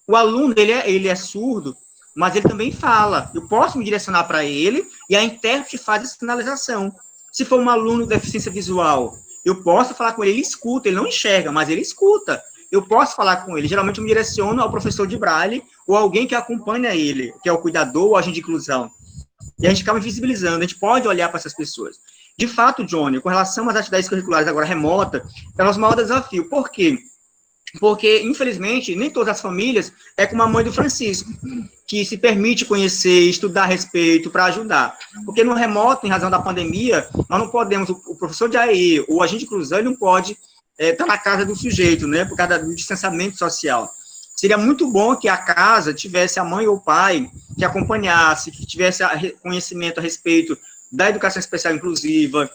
O aluno, ele é surdo, mas ele também fala. Eu posso me direcionar para ele, e a intérprete faz essa sinalização. Se for um aluno de deficiência visual, eu posso falar com ele, ele escuta, ele não enxerga, mas ele escuta. Eu posso falar com ele, geralmente eu me direciono ao professor de braille, ou alguém que acompanha ele, que é o cuidador ou agente de inclusão. E a gente acaba visibilizando, a gente pode olhar para essas pessoas. De fato, Johnny, com relação às atividades curriculares agora remota, é o nosso maior desafio. Por quê? Porque, infelizmente, nem todas as famílias é como a mãe do Francisco, que se permite conhecer, estudar a respeito, para ajudar. Porque no remoto, em razão da pandemia, nós não podemos, o professor de AE, ou agente de inclusão, ele não pode estar na casa do sujeito, né, por causa do distanciamento social. Seria muito bom que a casa tivesse a mãe ou o pai que acompanhasse, que tivesse conhecimento a respeito da educação especial inclusiva,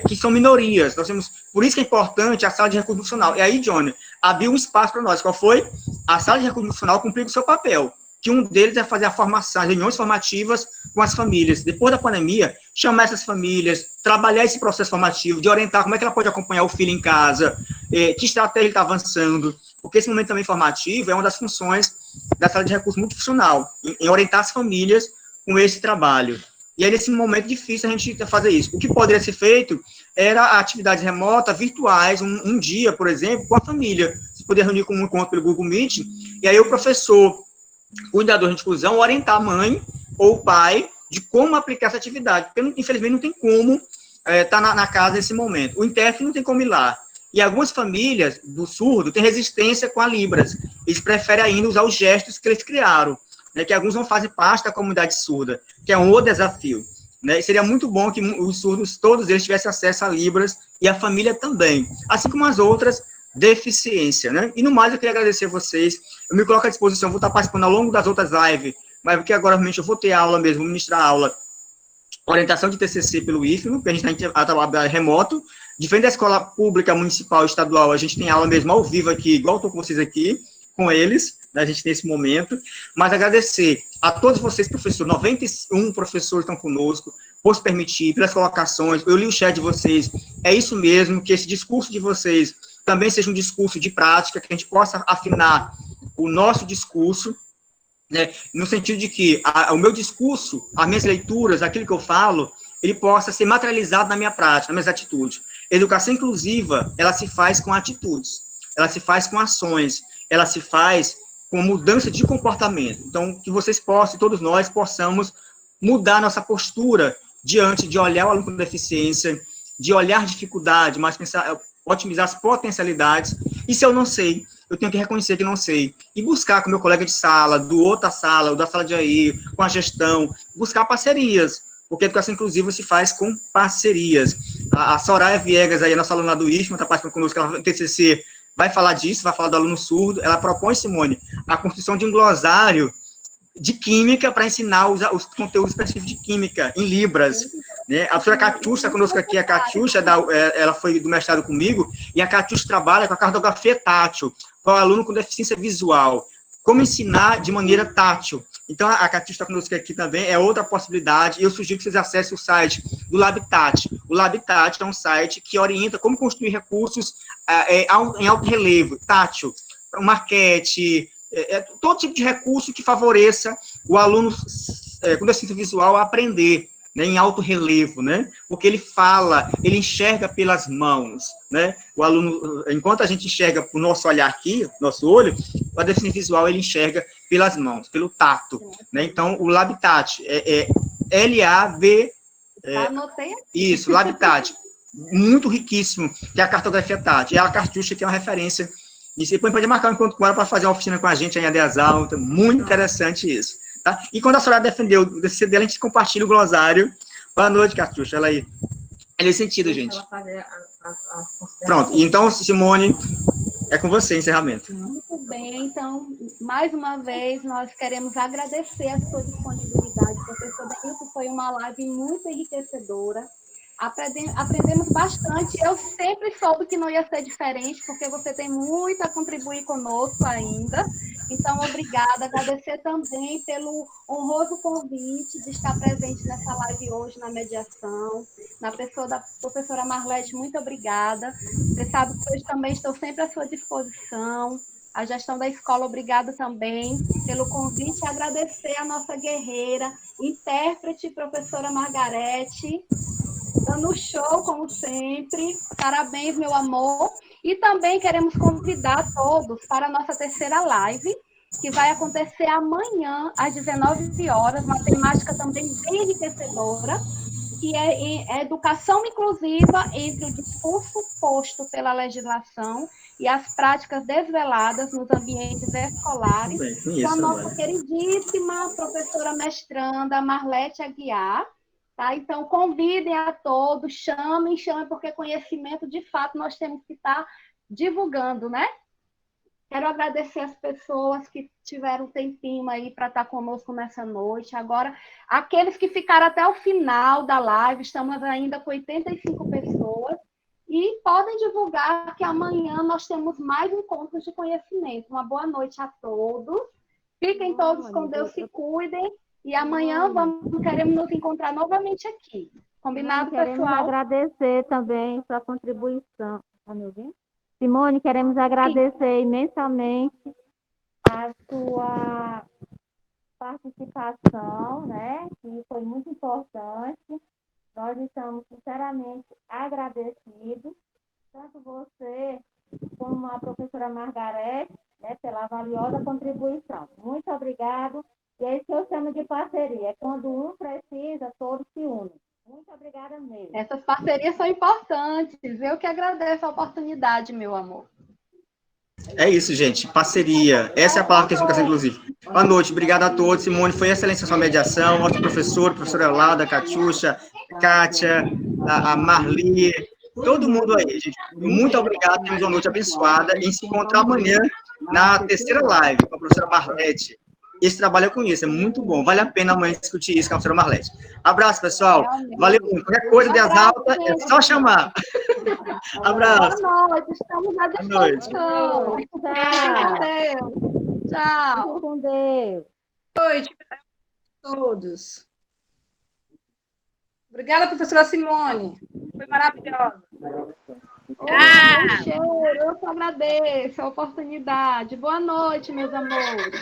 que são minorias. Nós temos, por isso que é importante a sala de recurso funcional. E aí, Johnny, abriu um espaço para nós. Qual foi? A sala de recurso funcional cumpriu o seu papel, que um deles é fazer a formação, as reuniões formativas com as famílias. Depois da pandemia, chamar essas famílias, trabalhar esse processo formativo, de orientar como é que ela pode acompanhar o filho em casa, que estratégia ele está avançando, porque esse momento também formativo é uma das funções da sala de recurso multifuncional, em orientar as famílias com esse trabalho. E aí, nesse momento difícil, a gente fazer isso. O que poderia ser feito era atividades remotas, virtuais, um dia, por exemplo, com a família. Você poderia reunir com um encontro pelo Google Meet, e aí o professor cuidador de inclusão orientar a mãe ou o pai de como aplicar essa atividade, porque, infelizmente, não tem como estar na casa nesse momento. O intérprete não tem como ir lá. E algumas famílias do surdo têm resistência com a Libras. Eles preferem ainda usar os gestos que eles criaram, né, que alguns não fazem parte da comunidade surda, que é um outro desafio. Né? E seria muito bom que os surdos, todos eles, tivessem acesso a Libras e a família também, assim como as outras deficiências. Né? E no mais, eu queria agradecer a vocês. Eu me coloco à disposição, vou estar participando ao longo das outras lives, mas porque agora realmente eu vou ter aula mesmo, vou ministrar aula, orientação de TCC pelo IFMO, porque a gente está trabalhando remoto. Diferente da escola pública, municipal, estadual, a gente tem aula mesmo ao vivo aqui, igual estou com vocês aqui, com eles, né, a gente nesse momento. Mas agradecer a todos vocês, professor, 91 professores estão conosco, por se permitir, pelas colocações, eu li o chat de vocês, é isso mesmo, que esse discurso de vocês também seja um discurso de prática, que a gente possa afinar o nosso discurso, né, no sentido de que o meu discurso, as minhas leituras, aquilo que eu falo, ele possa ser materializado na minha prática, nas minhas atitudes. Educação inclusiva, ela se faz com atitudes, ela se faz com ações, ela se faz com mudança de comportamento. Então, que vocês possam, todos nós, possamos mudar nossa postura diante de olhar o aluno com deficiência, de olhar dificuldade, mas pensar, otimizar as potencialidades. E se eu não sei, eu tenho que reconhecer que não sei. E buscar com meu colega de sala, do outra sala, ou da sala de aí, com a gestão, buscar parcerias, porque a educação inclusiva se faz com parcerias. A Soraya Viegas, aí, a nossa aluna do IFMA, está participando conosco, ela no TCC, vai falar disso, vai falar do aluno surdo. Ela propõe, Simone, a construção de um glossário de química para ensinar os conteúdos específicos de química em Libras. Né? A professora Catiuxa está conosco aqui, a Catiuxa, ela foi do mestrado comigo, e a Catiuxa trabalha com a cartografia tátil, para o aluno com deficiência visual. Como ensinar de maneira tátil. Então, a Catiuxa está conosco aqui também, é outra possibilidade, e eu sugiro que vocês acessem o site do Labitat. O Labitat é um site que orienta como construir recursos em alto relevo, tátil, maquete, todo tipo de recurso que favoreça o aluno com deficiência visual a aprender, né, em alto relevo, né, porque ele fala, ele enxerga pelas mãos, né, o aluno, enquanto a gente enxerga o nosso olhar aqui, nosso olho, o deficiente visual ele enxerga pelas mãos, pelo tato, né, então o Labitat é L-A-B, Anotei aqui. Isso, Labitat, muito riquíssimo, que é a cartografia tátil, e a Cartucha que é uma referência. E você pode marcar um encontro com ela para fazer uma oficina com a gente em ADAS Alta, muito interessante isso. Tá? E quando a senhora defendeu o DCC dela, a gente compartilha o glossário. Boa noite, Cartucha, ela aí. É nesse sentido, gente. Pronto, então, Simone, é com você, encerramento. Muito bem, então, mais uma vez, nós queremos agradecer a sua disponibilidade, professor Denilson, foi uma live muito enriquecedora, aprendemos bastante, eu sempre soube que não ia ser diferente, porque você tem muito a contribuir conosco ainda, então, obrigada, agradecer também pelo honroso convite de estar presente nessa live hoje na mediação, na pessoa da professora Marlete, muito obrigada, você sabe que hoje também estou sempre à sua disposição, a gestão da escola, obrigada também pelo convite e agradecer a nossa guerreira, intérprete, professora Margarete, dando show, como sempre. Parabéns, meu amor. E também queremos convidar todos para a nossa terceira live, que vai acontecer amanhã, às 19 horas, uma temática também bem enriquecedora, que é educação inclusiva entre o discurso posto pela legislação e as práticas desveladas nos ambientes escolares, com a nossa queridíssima professora mestranda Marlete Aguiar. Tá? Então, convidem a todos, chamem, porque conhecimento, de fato, nós temos que estar divulgando, né? Quero agradecer as pessoas que tiveram um tempinho aí para estar conosco nessa noite. Agora, aqueles que ficaram até o final da live, estamos ainda com 85 pessoas, e podem divulgar que amanhã nós temos mais encontros de conhecimento. Uma boa noite a todos. Fiquem todos com Deus, se cuidem. E amanhã queremos nos encontrar novamente aqui. Combinado, queremos pessoal? Queremos agradecer também sua contribuição. Está me ouvindo? Simone, queremos agradecer imensamente a sua participação, né? Que foi muito importante. Nós estamos sinceramente agradecidos, tanto você como a professora Margarete, né, pela valiosa contribuição. Muito obrigado. E é isso que eu chamo de parceria. É quando um precisa, todos se unem. Muito obrigada mesmo. Essas parcerias são importantes. Eu que agradeço a oportunidade, meu amor. É isso, gente. Parceria. Essa é a palavra que a educação inclusiva. Boa noite. Obrigado a todos. Simone, foi excelente a sua mediação. Nosso professor, professora Eulada, Catiuxa, Kátia, a Marli, todo mundo aí, gente. Muito obrigado. Temos uma noite abençoada. E se encontrar amanhã na terceira live com a professora Marlete. Esse trabalho eu conheço, é muito bom. Vale a pena amanhã discutir isso com a professora Marlete. Abraço, pessoal. Valeu muito. Qualquer coisa de alta, é só chamar. Abraço. Boa noite. Estamos à disposição. Tchau. Com Deus. Boa noite a todos. Obrigada, professora Simone. Foi maravilhosa. Eu que agradeço a oportunidade. Boa noite, meus amores.